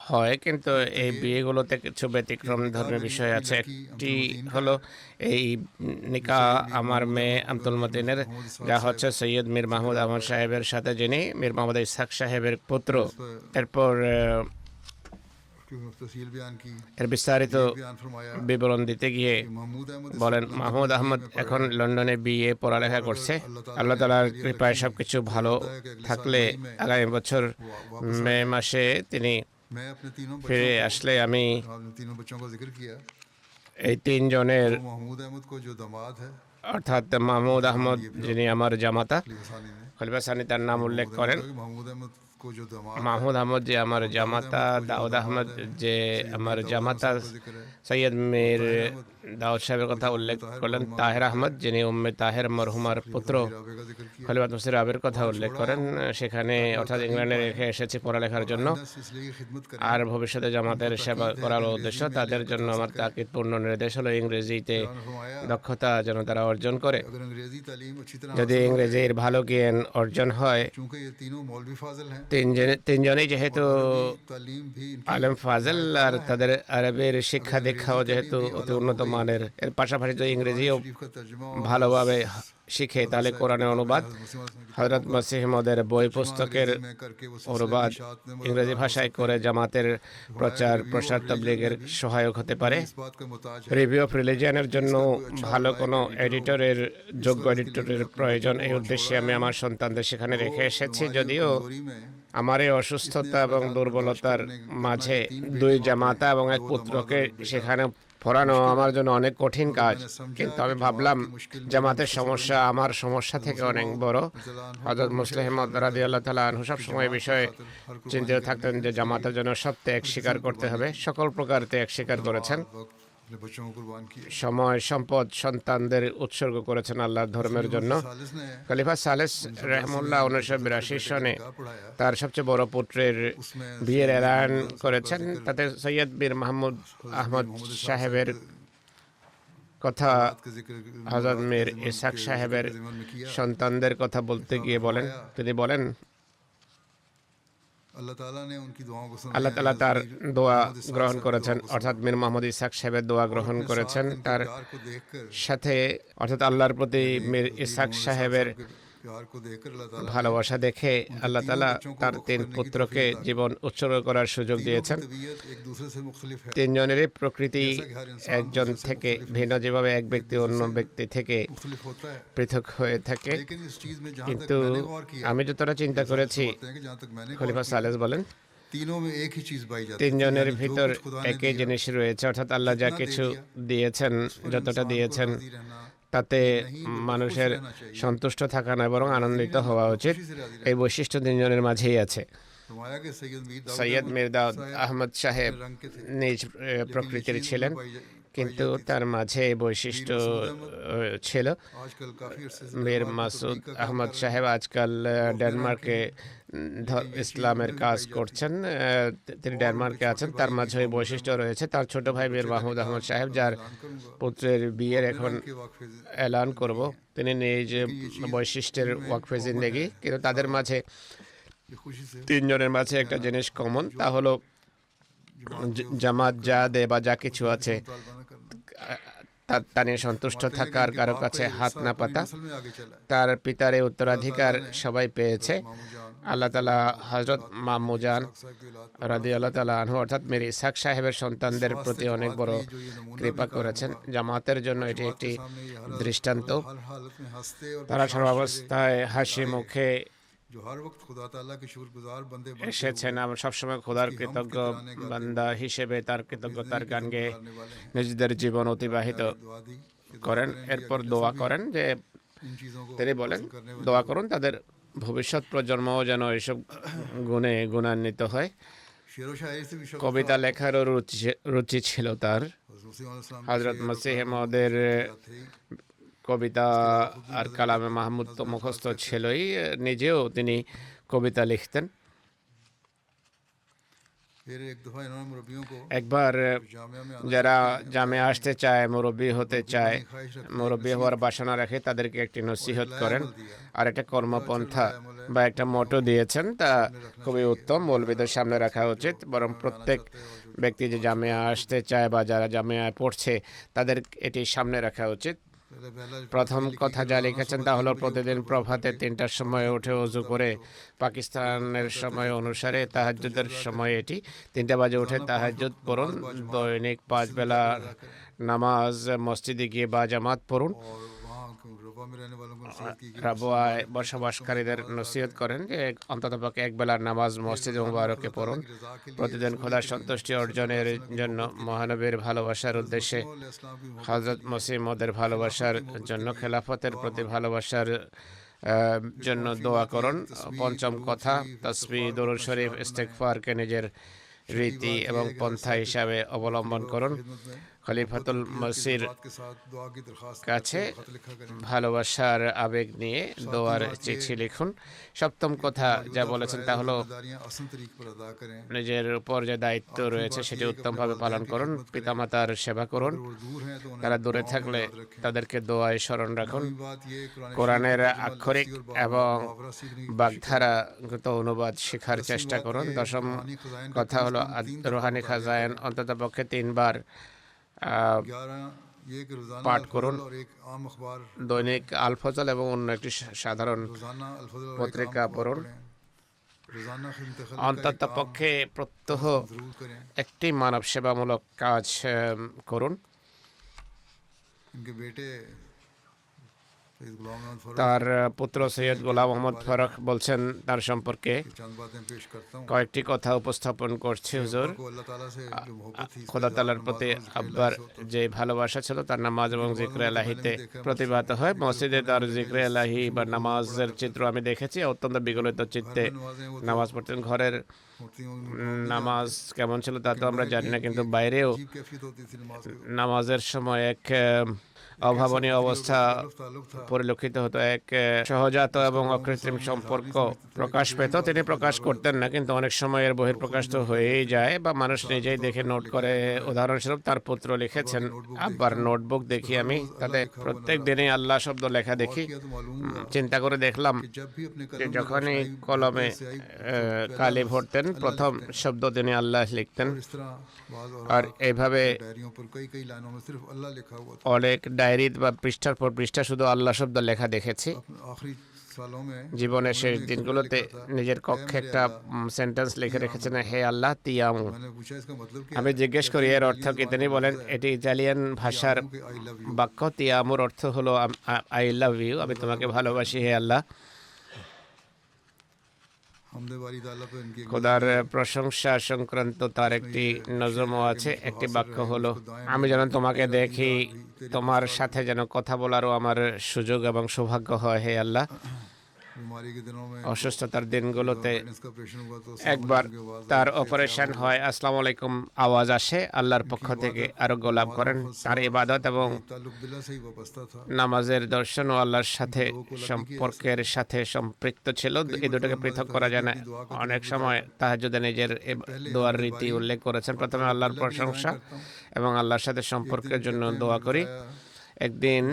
হয়, কিন্তু এই বিয়েগুলোতে কিছু ব্যতিক্রম ধর্মের বিষয় আছে। একটি হলো এই নিকাহ আমার মেয়ে আব্দুল মতিনের, যা হচ্ছে সৈয়দ মীর মাহমুদ আহমদ সাহেবের সাথে, যিনি মীর মোহাম্মদ ইসহাক সাহেবের পুত্র। এরপর এর বিস্তারিত বিবরণ দিতে গিয়ে বলেন, মাহমুদ আহমদ এখন লন্ডনে বিয়ে পড়ালেখা করছে। আল্লাহ তাআলার কৃপায় সবকিছু ভালো থাকলে আগামী বছর মে মাসে তিনি ফিরে আসলে আমি এই 3 জনের, অর্থাৎ মাহমুদ আহমদ যিনি আমার জামাতা, খলিফা সানি তার নাম উল্লেখ করেন। মাহমুদ আহমদ যে আমার জামাতা, দাউদ আহমদ যে আমার জামাতা, সৈয়দ মীর দাউদ সাহেবের কথা উল্লেখ করলেন। তাহের আহমদ যিনি উম্মে তাহের মরহুমার পুত্র, খলিফা মুসির রাবের কথা উল্লেখ করেন। সেখানে অর্থাৎ ইংল্যান্ডে রেখে এসেছি পড়ালেখার জন্য, আর ভবিষ্যতে জামাতের সেবা করার উদ্দেশ্য। তাদের জন্য আমার তাকিদপূর্ণ নির্দেশ হলো ইংরেজিতে দক্ষতা যেন তারা অর্জন করে। যদি ইংরেজির ভালো জ্ঞান অর্জন হয়, তিনজনেই যেহেতু আলেম ফাজল, আর তাদের আরবের শিক্ষা দীক্ষাও যেহেতু অতি উন্নত মানের, এর পাশাপাশি যদি ইংরেজিও ভালোভাবে শিখে, তাহলে কোরআনের অনুবাদ, হযরত মসিহ মওদের বই পুস্তকের অনুবাদ ইংরেজি ভাষায় করে জামাতের প্রচার প্রসার তাবলীগের সহায়ক হতে পারে। রিভিউ অফ রিলিজিয়নের জন্য ভালো কোনো এডিটরের, যোগ্য এডিটরের প্রয়োজন। এই উদ্দেশ্যে আমি আমার সন্তানদের সেখানে রেখে এসেছি। যদিও আমার এই অসুস্থতা এবং দুর্বলতার মাঝে 2 জামাতা এবং 1 পুত্রকে সেখানে পড়ানো আমার জন্য অনেক কঠিন কাজ, কিন্তু আমি ভাবলাম জামাতের সমস্যা আমার সমস্যা থেকে অনেক বড়। হযরত মুসলিম মাউদ রাদিয়াল্লাহু তাআলা আনহু সব সময় বিষয়ে চিন্তিত থাকতেন যে জামাতের জন্য সব ত্যাগ স্বীকার করতে হবে। সকল প্রকার ত্যাগ স্বীকার করেছেন। अपने बच्चों को कुर्बान किया। সময় সম্পদ সন্তানদের উৎসর্গ করেছেন আল্লাহর ধর্মের জন্য। सालिस ने খলিফা সালেস রহমুল্লাহ 1982 সনে তার সবচেয়ে বড় পুত্রের उसमें বিয়ের सैयद এলান मीर করেছেন। তাতে সৈয়দ বীর মাহমুদ আহমদ সাহেবের কথা, औलाद का जिक्र হযরত औलाद মীর के ज़िमन ইসহাক के সাহেবের ज़िक्र ज़िमन में किया। সন্তানদের কথা বলতে গিয়ে বলেন, তিনি বলেন अल्लाह ताला ने उनकी दुआओं को सुना। আল্লাহ তাআলা তার দোয়া গ্রহণ করেছেন, অর্থাৎ মীর মোহাম্মদ ইসহাক সাহেবের দোয়া গ্রহণ করেছেন। তার সাথে অর্থাৎ আল্লাহর প্রতি মীর ইসহাক সাহেবের प्यार को देखकर अल्लाह ताला ভালোবাসা দেখে আল্লাহ তাআলা তার 3 পুত্রকে জীবন উৎসর্গ করার সুযোগ দিয়েছেন। तबीयत एक दूसरे से मुख्तलिफ है। তিনজনেরই প্রকৃতি একজন থেকে ভিন্ন, যেভাবে এক ব্যক্তি অন্য ব্যক্তি থেকে मुख्तलिफ होता है, পৃথক হয়ে থাকে। लेकिन इस चीज में जहां तक কিন্তু मैंने गौर किया, আমি যতটা চিন্তা করেছি, होते हैं कि जहां तक मैंने गौर খলিফা किया, সালেস বলেন, तीनों में एक ही चीज पाई जाती है। তিনজনের यानी जो ভিতর कुछ खुदा ने একই दिया, জিনিস রয়েছে, অর্থাৎ আল্লাহ যা কিছু দিয়েছেন, उस पर যতটা इंसान को দিয়েছেন राजी रहना, তাতে नहीं, बल्कि মানুষের खुश रहना चाहिए। সন্তুষ্ট থাকা নয়, বরং আনন্দিত হওয়া উচিত। खुशी से राजी এই বৈশিষ্ট্য তিনজনের মাঝেই আছে। फरमाया कि सैयद मीर दाऊद সৈয়দ अहमद মীর দাউদ साहब আহমদ সাহেব रंग के थे, নিজ लेकिन ये প্রকৃতির चीज़ ছিলেন, उनको पाई কিন্তু जाती थी। তার মাঝে এই বৈশিষ্ট্য ছিল। आजकल काफी अरसे से মীর दरबार में মাসুদ तबलीग का काम আহমদ कर रहे हैं। সাহেব আজকাল ডেনমার্কে ইসলামের কাজ করছেন। তিনি ডেনমার্কে আছেন। তার মাঝে এই বৈশিষ্ট্য রয়েছে। তার ছোট ভাই মীর মাহমুদ আহমদ সাহেব, যার পুত্রের বিয়ের এখন के वाक़फ़े এলান করব, তিনি নিজ বৈশিষ্ট্যের ওয়াকফে জিন্দেগি। কিন্তু তাদের মাঝে ये खुशी से তিনজনের মাঝে একটা জিনিস কমন, তা হলো জামাত যা দেয় বা যা কিছু আছে मुतालबा न करना। তা নিয়ে সন্তুষ্ট থাকার, কারো কাছে হাত না পাতা। असल में आगे चला है। তার পিতার এই উত্তরাধিকার সবাই পেয়েছে। আল্লাহ তাআলা হযরত মামুজান साहब की औलाद রাদিয়াল্লাহু তাআলা আনহু অর্থাৎ মীর ইসহাক সাহেবের সন্তানদের প্রতি অনেক বড় কৃপা করেছেন। জামাতের জন্য এটি একটি দৃষ্টান্ত। हर हालत में हंसते और তারা সর্বাবস্থায় হাসি মুখে जो हर वक्त खुदा ताला के शुक्रगुजार बंदे बनते এসেছেন। আমরা সবসময় খোদার কৃতজ্ঞ বান্দা হিসেবে তার কৃতজ্ঞতার গান গেয়ে करने वाले हैं। নিজেদের জীবন অতিবাহিত दुआ दी कि করেন। এরপর দোয়া করেন যে, इन चीज़ों को তিনি বলেন, দোয়া করুন তাদের ভবিষ্যৎ প্রজন্মও যেন এইসব গুণে গুণান্বিত হয়। शेर व शायरी से भी शौक কবিতা লেখারও রুচি ছিল তার। হযরত মসিহ মওদের কবিতা আর কালামে মাহমুদ তো মুখস্থ ছিলই, নিজেও তিনি কবিতা লিখতেন। फिर एक दफ़ा इन्होंने मुरब्बियों को একবার जामिया में যারা জামে আসতে চায়, মুরব্বী হতে চায়, মুরব্বী হওয়ার বাসনা রাখে, তাদেরকে একটি নসিহত করেন আর একটা কর্মপন্থা বা একটা মোটো দিয়েছেন। তা খুবই উত্তম, মৌলবীদের সামনে রাখা উচিত। বরং প্রত্যেক ব্যক্তি যে জামিয়া আসতে চায় বা যারা জামিয়ায় পড়ছে, তাদের এটি সামনে রাখা উচিত। প্রথম কথা যা লিখেছেন তা হলো, প্রতিদিন প্রভাতে 3টার সময় উঠে ওযু করে পাকিস্তানের সময় অনুসারে তাহাজ্জুদের সময় এটি 3টা বাজে উঠে তাহাজ্জুদ পড়ুন। দৈনিক 5 বেলা নামাজ মসজিদে গিয়ে বা জামাত পড়ুন। और वहाँ रबा में रहने वालों को नसीहत की कि রাবুয়ায় বসবাসকারীদের নসিহত করেন যে অন্ততপক্ষে এক বেলার নামাজ মসজিদে মুবারকে পড়ুন। প্রতিদিন খোদার সন্তুষ্টি অর্জনের জন্য, মহানবীর ভালোবাসার উদ্দেশ্যে, হযরত মসিহ মওদের ভালোবাসার জন্য, খেলাফতের প্রতি ভালোবাসার জন্য দোয়া করুন। পঞ্চম কথা, তাসবিহ, দরুদ শরীফ, ইস্তেগফারকে নিজের রীতি এবং পন্থা হিসাবে অবলম্বন করুন। খলিফাতুল মসির बात के साथ दुआ की दरखास्त কাছে खत लिखा करें। ভালোবাসার আবেগ নিয়ে দোয়ার চিঠি লিখুন। সপ্তম কথা যা বলেছেন তা হলো, जिम्मेदारियां आसान तरीके पर अदा करें। নিজের উপর যে দায়িত্ব রয়েছে সেটি উত্তমভাবে পালন করুন। পিতামাতার সেবা করুন। वो दूर हैं तो उन्हें তারা দূরে दुआओं में থাকলে याद रखें। তাদেরকে দোয়ায় স্মরণ রাখুন। नवीं बात ये কোরআনের शरीफ की আক্ষরিক लफ्ज़ी और এবং मुहावरा सीखने की বাগধারাগত অনুবাদ শেখার চেষ্টা করুন। দশম কথা হলো, রুহানি খাজায়েন অন্ততপক্ষে 3 বার 11 ये कि रोज़ाना पाठ अल-फज़ल करुन। और एक आम अखबार, দৈনিক আল ফজল এবং অন্য একটি সাধারণ रोज़ाना अल-फज़ल और एक পত্রিকা आम अखबार পড়ুন। पढ़ें। रोज़ाना खिदमत खल्क़ का एक অন্ততপক্ষে প্রত্যহ काम ज़रूर करें। একটি মানব সেবামূলক কাজ করুন। इनके बेटे इस गुलाम अहमद फर्रुख তার পুত্র সৈয়দ গোলাম মোহাম্মদ ফারুক বলছেন তার সম্পর্কে की चंद बातें पेश करता हूँ। কয়েকটি কথা উপস্থাপন করছি হুজুর। अब्बा को अल्लाह ताला से जो मोहब्बत थी, इसका খোদা इजहार তাআলার नमाज প্রতি और जिक्र আব্বার इलाही से होता था। যে ভালোবাসা ছিল তার নামাজ এবং জিক্রে এলাহিতে প্রতিভাত হয়। মসজিদে তার জিক্রে এলাহি বা নামাজের চিত্র আমি দেখেছি। অত্যন্ত বিগলিত চিত্তে घर में नमाजें वो तो নামাজ পড়তেন। ঘরের होती हैं, उनमें नहीं নামাজ কেমন ছিল তা তো আমরা जानते। জানি না, एक- কিন্তু एक বাইরেও अजीब कैफियत होती थी नमाज की। নামাজের সময় এক অভাবনীয় অবস্থা ताल्लुक था। পরিলক্ষিত হতো। এক সহজাত এবং অকৃত্রিম সম্পর্ক প্রকাশ পেত। তিনি প্রকাশ করতেন না, কিন্তু অনেক সময় এর বহিঃপ্রকাশ তো হয়েই যায় বা মানুষ নিজেই দেখে নোট করে। উদাহরণস্বরূপ তার পুত্র লিখেছেন, আব্বার নোটবুক দেখি আমি, তাতে প্রত্যেক দিনই আল্লাহ শব্দ লেখা দেখি। किया तो मालूम हुआ চিন্তা করে দেখলাম कि जब भी अपने যে कलम में যখনই रोशनाई কলমে से आई, কালি ভরতেন প্রথম শব্দ তিনি আল্লাহ লিখতেন। और इस तरह बाज़ আর औरात এইভাবে डायरियों पर कई कई लाइनों में सिर्फ अल्लाह लिखा हुआ था। অনেক ডায়েরি বা পৃষ্ঠার পর পৃষ্ঠা শুধু আল্লাহ শব্দ লেখা দেখেছি। अपने आखिरी सालों में জীবনের শেষ उन्होंने एक দিনগুলোতে लिखा था, নিজের "हे কক্ষে मेरे একটা अल्लाह, সেন্টেন্স লিখে রেখেছেন, হে আল্লাহ তিয়ামু। मैंने पूछा इसका मतलब क्या আমি है? জিজ্ঞেস করি এর অর্থ কি? তিনি বলেন এটি ইতালিয়ান ভাষার कि I love you। বাক্য। তিয়ামুর অর্থ হলো আই লাভ ইউ, আমি তোমাকে ভালোবাসি হে আল্লাহ। हमदे बारी ताला पे इनकी एक খোদার প্রশংসা সংক্রান্ত তার একটি নজমও আছে। একটি বাক্য হলো, আমি যেন তোমাকে দেখি, তোমার সাথে যেন কথা বলারও আমার সুযোগ এবং সৌভাগ্য হয় হে আল্লাহ। बीमारी के दिनों में অসুস্থতার দিনগুলোতে इसका ऑपरेशन हुआ तो একবার তার অপারেশন হয়, আসসালামু আলাইকুম আওয়াজ আসে আল্লাহর পক্ষ থেকে, আরোগ্য লাভ করেন। তার ইবাদত এবং ताल्लुक बिला से ही वाबस्ता था। নামাজের দর্শন ও আল্লাহর সাথে সম্পর্কের সাথে সম্পৃক্ত ছিল। এই দুটোকে পৃথক করা যায় না। অনেক সময় তাহাজ্জুদে নিজের দোয়ার রীতি উল্লেখ করেছেন। প্রথমে আল্লাহর প্রশংসা এবং আল্লাহর সাথে সম্পর্কের জন্য দোয়া করি। একদিন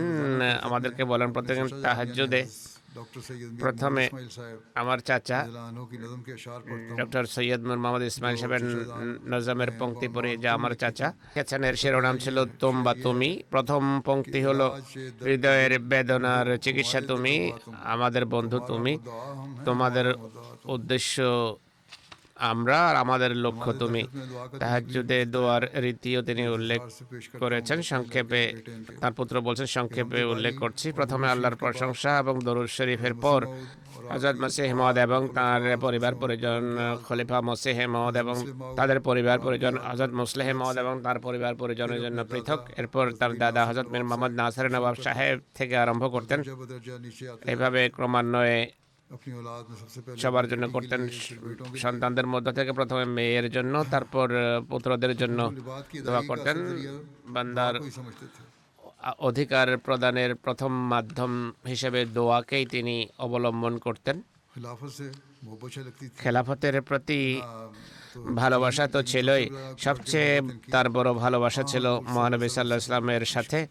আমাদেরকে বলেন, প্রত্যেকদিন তাহাজ্জুদে डॉक्टर सैयद প্রথমে इस्माइल साहब আমার চাচা जिलानो की नज़म के अशार पढ़ता हूँ। ডক্টর সৈয়দ নূর মোহাম্মদ ইসমাইল সাহেবের নজমের পংক্তি পড়ি, যা আমার চাচা লিখেছেন। এর শিরোনাম ছিল তুম বা তুমি। প্রথম পংক্তি হলো, হৃদয়ের বেদনার চিকিৎসা তুমি, আমাদের বন্ধু তুমি, তোমাদের উদ্দেশ্য আমরা আর আমাদের লক্ষ্য তুমি। তাহাজ্জুদে দোয়ার রীতিও তিনি উল্লেখ করেছেন। সংক্ষেপে তার পুত্র বলছেন, সংক্ষেপে উল্লেখ করছি। প্রথমে আল্লাহর প্রশংসা এবং দরুদ শরীফের পর হযরত মসিহ মওউদ এবং তার পরিবার পরিজন, খলিফা মসিহ মওউদ এবং তাদের পরিবার পরিজন, হযরত মুসলিহ মওউদ এবং তার পরিবার পরিজনের জন্য পৃথক। এরপর তার দাদা হযরত মীর মোহাম্মদ নাসির নবাব সাহেব থেকে আরম্ভ করতেন। दर्जा बदर्जा नीचे आते এইভাবে ক্রমান্বয়ে अपनी औलाद में सबसे पहले সবার জন্য করতেন। সন্তানদের মধ্য থেকে প্রথমে মেয়ের জন্য, তারপর পুত্রদের জন্য बात की দোয়া अदायगी का করতেন। असल जरिया বান্দার कोई समझते थे। অধিকার প্রদানের প্রথম মাধ্যম হিসেবে দোয়াকেই তিনি অবলম্বন করতেন। खिलाफत से मोहब्बत लगती थी। খেলাফতের প্রতি तो ভালোবাসা তো ছিলই, সবচেয়ে তার বড় ভালোবাসা ছিল মহানবী সাল্লাল্লাহু আলাইহি সাল্লামের সাথে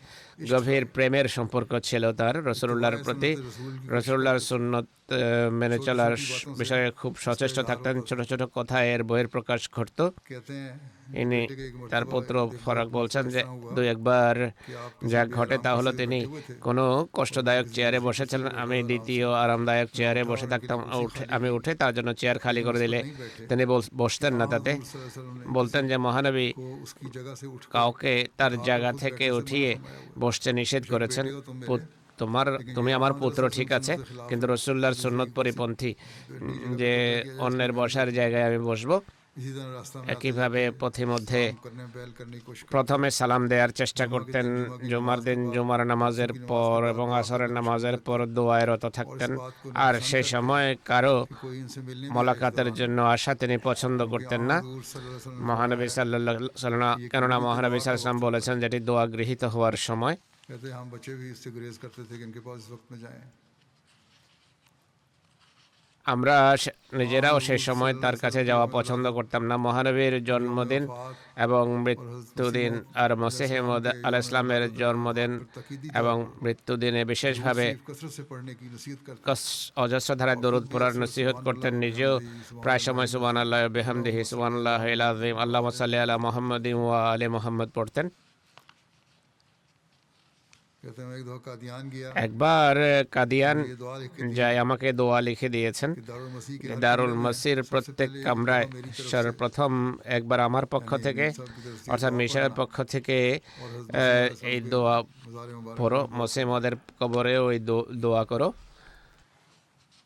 গভীর প্রেমের সম্পর্ক ছিল তার। রাসূলুল্লাহর প্রতি, রাসূলুল্লাহর সুন্নত মেনে চলার বিষয়ে খুব সচেষ্ট থাকতেন। ছোট ছোট কথায় এর বহিঃপ্রকাশ ঘটত। कहते हैं ইনি তার পুত্র ফরাক বলছেন যে দুই একবার যা ঘটে তা হলো, তিনি কোনো কষ্টদায়ক চেয়ারে বসেছিলেন, আমি দ্বিতীয় আরামদায়ক চেয়ারে বসে থাকতাম। আমি উঠে তার জন্য চেয়ার খালি করে দিলে তিনি বসতেন না। তাতে বলতেন যে মহানবী को उसकी जगह से उठ কাউকে তার জায়গা থেকে উঠিয়ে বসতে নিষেধ করেছেন। তুমি আমার পুত্র ঠিক আছে, কিন্তু রাসূলুল্লাহর সুন্নত পরিপন্থী যে অন্যের বসার জায়গায় আমি বসবো। इसी तरह रास्ता में একইভাবে পথিমধ্যে करने में पहल करने की कोशिश প্রথমে সালাম দেওয়ার চেষ্টা করতেন। জুমার দিন জুমার নামাজের পর এবং আসরের নামাজের পর দোয়ায় রত থাকতেন। আর সেই সময় কারো कोई इनसे मिलने মোলাকাতের জন্য আসা তিনি পছন্দ করতেন না। दूर सल्लल्लाहु মহানবী সাল্লাল্লাহু আলাইহি ওয়াসাল্লাম, কেননা মহানবী সাল্লাল্লাহু আলাইহি ওয়াসাল্লাম বলেছেন যেটি দোয়া গৃহীত হওয়ার সময়। कहते हैं हम बच्चे भी इससे गुरेज करते थे कि इनके पास इस वक्त में जाएं। আমরা নিজেরাও সেই সময় তার কাছে যাওয়া পছন্দ করতাম না। মহানবীর জন্মদিন এবং মৃত্যুদিন আর মসিহ মওউদ আলাইহিস সালামের জন্মদিন এবং মৃত্যুদিনে বিশেষভাবে कसरत से पढ़ने की नसीहत करते অজস্র ধারায় দরুদ পড়ার নসিহত করতেন। নিজেও প্রায় সময় সুবহানাল্লাহ ওয়া বিহামদিহি সুবহানাল্লাহিল আযীম আল্লাহুম্মা সাল্লি আলা মুহাম্মাদিন ওয়া আলি মুহাম্মদ পড়তেন। कहते हैं मैं एक दफा कादियान गया একবার কাদিয়ান ये दुआ लिख के दी যায় আমাকে দোয়া লিখে দিয়েছেন कि दारुल मसीह के हर দারুল कमरे में মসির सबसे প্রত্যেক पहले एक কামরায় दुआ मेरी तरफ से সর্বপ্রথম একবার আমার পক্ষ यानी থেকে मीर साहब की तरफ से অর্থাৎ दुआ মিশরের पढ़ना পক্ষ থেকে और हज़रत मसीह अलैहि এই सलाम के দোয়া मज़ार मुबारक পড়ো में दुआ মসিমদের কবরেও ওই দোয়া করো।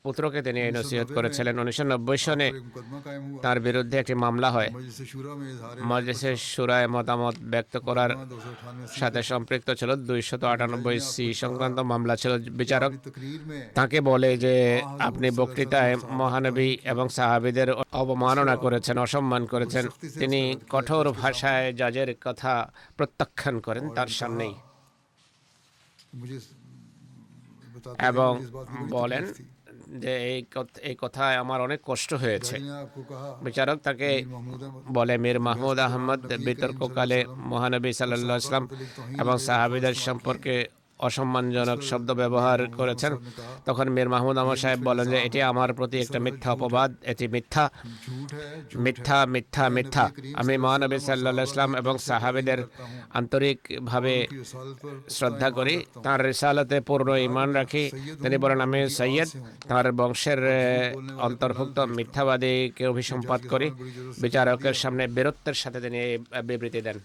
পুত্রকে তিনি এই নসিহত 1990 করেছিলেন। 1990 সনে पर एक मुकदमा कायम हुआ তার বিরুদ্ধে একটি মামলা হয়। मजलिस शुरा में इजहार মজলিসে শুরায় মতামত ব্যক্ত করার 298 সাথে সম্পৃক্ত ছিল 298 সি সংক্রান্ত মামলা ছিল। বিচারক अपनी तकरीर में তাকে বলে যে আপনি বক্তৃতায় মহানবী এবং সাহাবীদের অবমাননা করেছেন, অসম্মান করেছেন। তিনি কঠোর ভাষায় জাজের কথা প্রত্যাখ্যান করেন তার সামনেই मुझे बताते थे এবং मुझे इस बात की बड़ी বলেন तकलीफ थी। যে এই কথায় আমার অনেক কষ্ট হয়েছে। जज ने आपको कहा বিচারক তাকে मीर महमूद अहमद বলে মীর মাহমুদ আহমদ বিতর্ককালে মহানবী সাল্লাল্লাহু আলাইহি ওয়াসাল্লাম এবং সাহাবীদের সম্পর্কে অসম্মানজনক শব্দ ব্যবহার করেছেন। তখন মীর মাহমুদ আহমদ সাহেব বলেন যে এটি আমার প্রতি একটা মিথ্যা অপবাদ, এটি মিথ্যা झूठ है মিথ্যা মিথ্যা মিথ্যা। আমি মহানবী সাল্লাল্লাহু আলাইহি ওয়াসাল্লাম এবং সাহাবীদের আন্তরিকভাবে की रसालत पर শ্রদ্ধা করি, তাঁর রিসালাতে পূর্ণ ঈমান রাখি। তিনি বলেন আমি সৈয়দ, তাঁর বংশের অন্তর্ভুক্ত মিথ্যাবাদীকে অভিসম্পাত করি। বিচারকের সামনে বীরত্বের সাথে তিনি এই বিবৃতি দেন।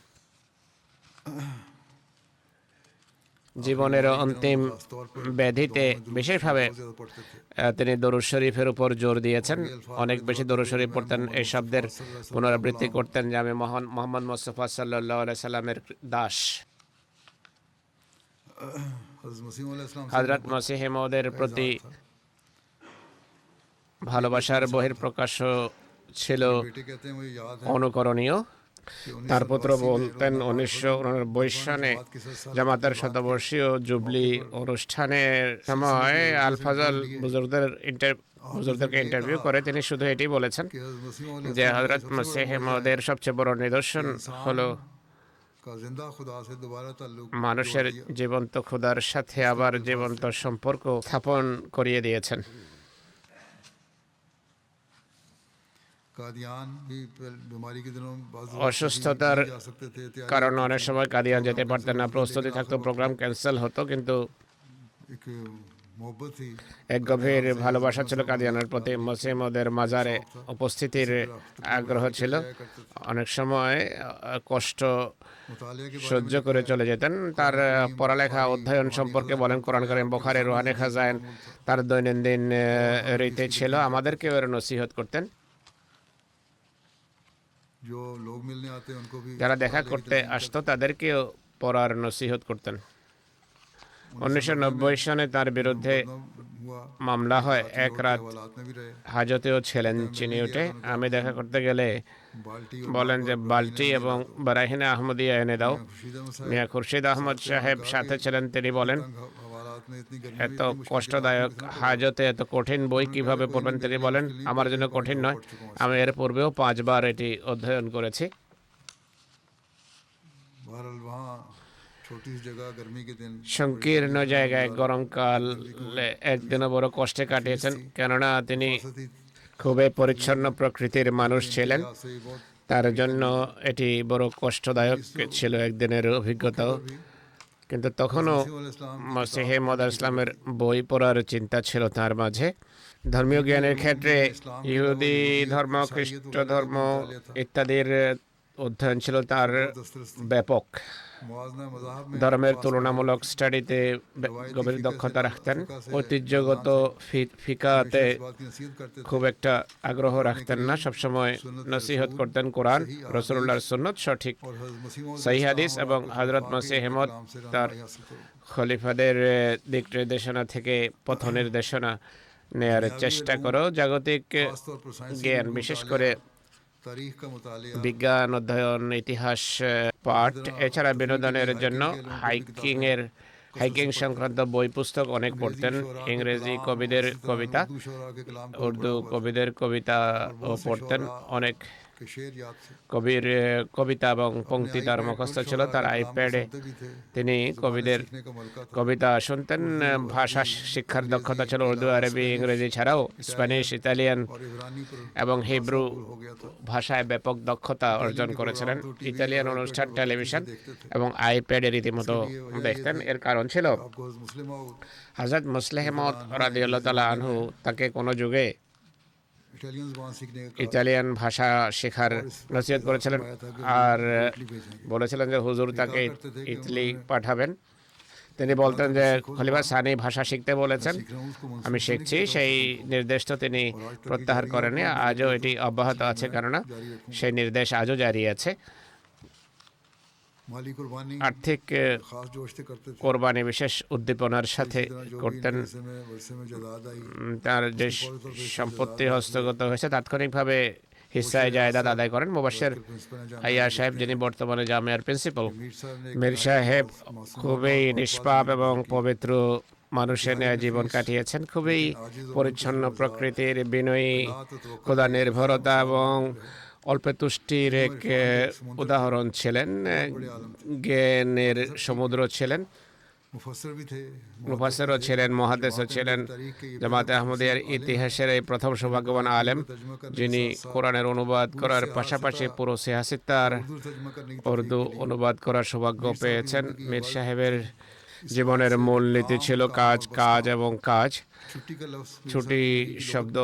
জীবনের অন্তিম ব্যাধিতে বিশেষভাবে ज्यादा पढ़ते थे তিনি দরুদ শরীফের উপর জোর দিয়েছেন। অনেক বেশি দরুদ শরীফ পড়তেন, এই শব্দের পুনরাবৃত্তি করতেন যে আমি মোহাম্মদ মুস্তাফা সাল্লাল্লাহু আলাইহি সাল্লামের দাস। हज़रत मसीह अलैहि सलाम से হযরত মসিহ মওদের প্রতি ভালোবাসার বহিঃপ্রকাশ ছিল बेटे कहते हैं मुझे याद है অনুকরণীয়। कि তার পুত্র বলতেন 1989 সনে জামাতের শতবর্ষীয় জুবলি অনুষ্ঠানের সময় আল ফজল বুজুর্গদেরকে ইন্টারভিউ করে তিনি শুধু এটি বলেছেন कि हज़रत मसीह अलैहि যে सलाम হযরত মসিহ মওদের সবচেয়ে বড় নিদর্শন হলো का जिंदा खुदा से दोबारा ताल्लुक মানুষের জীবন্ত খোদার সাথে আবার জীবন্ত সম্পর্ক স্থাপন করিয়ে দিয়েছেন। कादियान भी बीमारी के दिनों बाज़ অসুস্থতার जा सकते थे तैयारी কারণে অনেক সময় কাদিয়ান যেতে পারতেন না, প্রস্তুতি থাকতো, প্রোগ্রাম ক্যান্সেল হতো, কিন্তু एक मोहब्बत थी এক গভীর ভালোবাসা ছিল কাদিয়ানের প্রতি। মসিহ মওদের মাজারে উপস্থিতির আগ্রহ ছিল। অনেক সময় কষ্ট मुतालिया के সহ্য করে চলে যেতেন। তার পড়ালেখা অধ্যয়ন সম্পর্কে বলেন কোরআন কারীম, বুখারী, রুহানি খাজাইন তার দৈনন্দিন রীতি ছিল। আমাদেরকেও এর নসিহত করতেন। जो लोग मिलने आते हैं उनको भी যারা দেখা করতে আসতো তাদেরকেও পড়ার নসিহত করতেন। 1990 সনে তার বিরুদ্ধে हुआ মামলা হয়। এক রাত हालात में भी रहे হাজতেও ছিলেন, চিনি উঠে আমি দেখা করতে গেলে बाल्टी বলেন যে বাল্টি এবং বারাহিনা আহমদিয়া এনে দাও। खुर्शीद अहमद साहब মিয়া খুরশিদ আহমদ সাহেব সাথে ছিলেন। তিনি বলেন हवालात में इतनी गर्मी এত কষ্টদায়ক হাজতে এত কঠিন বই কিভাবে পড়বেন। তিনি বলেন আমার জন্য কঠিন নয়, আমি এর পূর্বেও 5 বার এটি অধ্যয়ন করেছি। बहरहाल वहाँ छोटी सी जगह गर्मी के दिन সংকীর্ণ জায়গায় গরমকালে একদিনও বড় কষ্টে কাটিয়েছেন, কেননা তিনি খুবই পরিচ্ছন্ন প্রকৃতির মানুষ ছিলেন। से बहुत তার জন্য এটি বড় কষ্টদায়ক ছিল একদিনের অভিজ্ঞতাও। কিন্তু তখনও মসিহ মওদ ইসলামের বই পড়ার চিন্তা ছিল তার মাঝে। ধর্মীয় জ্ঞানের ক্ষেত্রে ইহুদি ধর্ম, খ্রিস্ট ধর্ম ইত্যাদির অধ্যয়ন ছিল তার ব্যাপক। मुआजना मज़ाहब में ধর্মের তুলনামূলক স্টাডিতে গভীর দক্ষতা রাখতেন। ঐতিহ্যগত ফিকাতে इस बात की नसीहत करते थे খুব একটা আগ্রহ রাখতেন না, সবসময় নসিহত করতেন কোরআন, রাসূলুল্লাহর সুন্নাত, সঠিক और हज़रत मसीह সহিহ হাদিস এবং হযরত মসিহ মওদ তার খলিফাদের দিক নির্দেশনা থেকে পথ নির্দেশনা নেয়ার চেষ্টা করো। জাগতিক खासतौर पर साइंस জ্ঞান, বিশেষ করে तारीख का मुतालिया বিজ্ঞান অধ্যয়ন, ইতিহাস পাঠ, এছাড়া বিনোদনের জন্য হাইকিং সংক্রান্ত বই পুস্তক অনেক পড়তেন। ইংরেজি কবিদের কবিতা, दूसरा के कलाम को উর্দু কবিদের কবিতাও পড়তেন। অনেক के शेर याद थे। কবির কবিতা এবং अपने পংক্তি তার iPad पर মুখস্থ ছিল, शोरा তার कलाम को আইপ্যাডে सुनते भी थे। তিনি ज़ुबानें কবিদের सीखने का मलका था। কবিতা শুনতেন। उर्दू, ভাষা अरबी, শিক্ষার अंग्रेजी দক্ষতা ছিল के উর্দু, अलावा আরবি, स्पेनिश, ইংরেজি ছাড়াও স্প্যানিশ, इटालियन ইতালিয়ান और इब्रानी पर এবং खासा হিব্রু अबूर हो गया था। ভাষায় ব্যাপক দক্ষতা অর্জন इटालियन के করেছিলেন। प्रोग्राम तो टीवी ইতালিয়ান और iPad অনুষ্ঠান पर बड़े টেলিভিশন से देखते थे। এবং আইপ্যাডে রীতিমতো इसके लिए वजह ये দেখতেন। थी এর কারণ ছিল कि आपको मुस्लिम হযরত মুসলিহ মাউদ রাদিয়াল্লাহু তাআলা আনহু তাকে কোনো যুগে इटालियन ज़ुबान सीखने का ইতালিয়ান ভাষা শেখার নসিহত করেছিলেন আর বলেছিলেন যে হুজুর তাকে ইতালি পাঠাবেন। তিনি বলতেন যে খলিফা সানি ভাষা শিখতে বলেছেন, सीख रहा हूँ उसको আমি मंसूख শিখছি। সেই নির্দেশ তো তিনি প্রত্যাহার করেননি, আজও এটি অব্যাহত আছে, কেননা সেই নির্দেশ আজও জারি আছে। माली कुर्बानी আর্থিক खास जोश से करते थे। কোরবানি বিশেষ উদ্দীপনার সাথে जितना जो भी করতেন। इनके वर्षे में जदाद आई তার যে সম্পত্তি হস্তগত হয়েছে তাৎক্ষণিকভাবে হিসায় জায়দাদ আদায় করেন। মুবাশশির আইয়া সাহেব, যিনি বর্তমানে জামিয়ার প্রিন্সিপাল, मीर साहब ने মীর সাহেব খুবই নিষ্পাপ এবং পবিত্র মানুষের ন্যায় জীবন কাটিয়েছেন। খুবই পরিচ্ছন্ন প্রকৃতির, বিনয়ী, খোদা নির্ভরতা এবং অল্পে তুষ্টির এক উদাহরণ ছিলেন। জ্ঞানের সমুদ্র ছিলেন, मुफस्सिर भी थे। মুফাসসিরও ছিলেন, মুহাদ্দিসও ছিলেন। জামাতে আহমদিয়ার ইতিহাসের এই প্রথম সৌভাগ্যবান আলেম, যিনি কোরআনের অনুবাদ করার পাশাপাশি পুরো সিয়াসিত্তার उर्दू तर्जुमा करने की উর্দু অনুবাদ করার সৌভাগ্য পেয়েছেন। মীর সাহেবের জীবনের মূলনীতি ছিল কাজ, কাজ এবং কাজ। छुट्टी का लफ्ज़ ছুটি শব্দ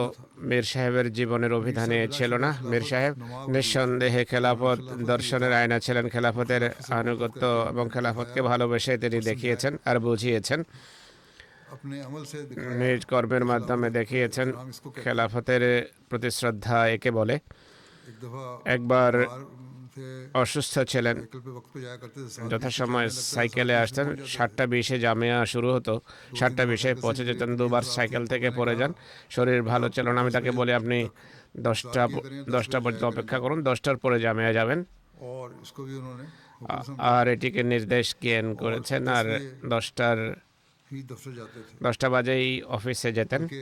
মীর সাহেবের জীবনের অভিধানে ছিল না। মীর সাহেব নিঃসন্দেহে খেলাফত দর্শনের আয়না ছিলেন। খেলাফতের আনুগত্য এবং খেলাফতকে ভালোবেসে তিনি দেখিয়েছেন আর বুঝিয়েছেন, अपने अमल से दिखाया। নিজ কর্মের মাধ্যমে দেখিয়েছেন খেলাফতের প্রতি শ্রদ্ধা একে বলে। एक दफ़ा একবার बाहर थे, অসুস্থ ছিলেন, साइकिल पे वक्त पे जाया करते थे। যথাসময়ে সাইকেলে আসতেন। 7:20 জামিয়া শুরু হতো, 7:20 পৌঁছে যেতেন। দুবার সাইকেল থেকে পড়ে যান, শরীর ভালো ছিল না। আমি তাকে বলি আপনি 10টা পর্যন্ত অপেক্ষা করুন, 10টার পরে জামিয়া যাবেন। और इसको भी उन्होंने हुक्म समझा আর এটিকে নির্দেশ জ্ঞান করেছেন। আর 10টার ही दफ्तर जाते थे 10টা বাজেই অফিসে যেতেন। कि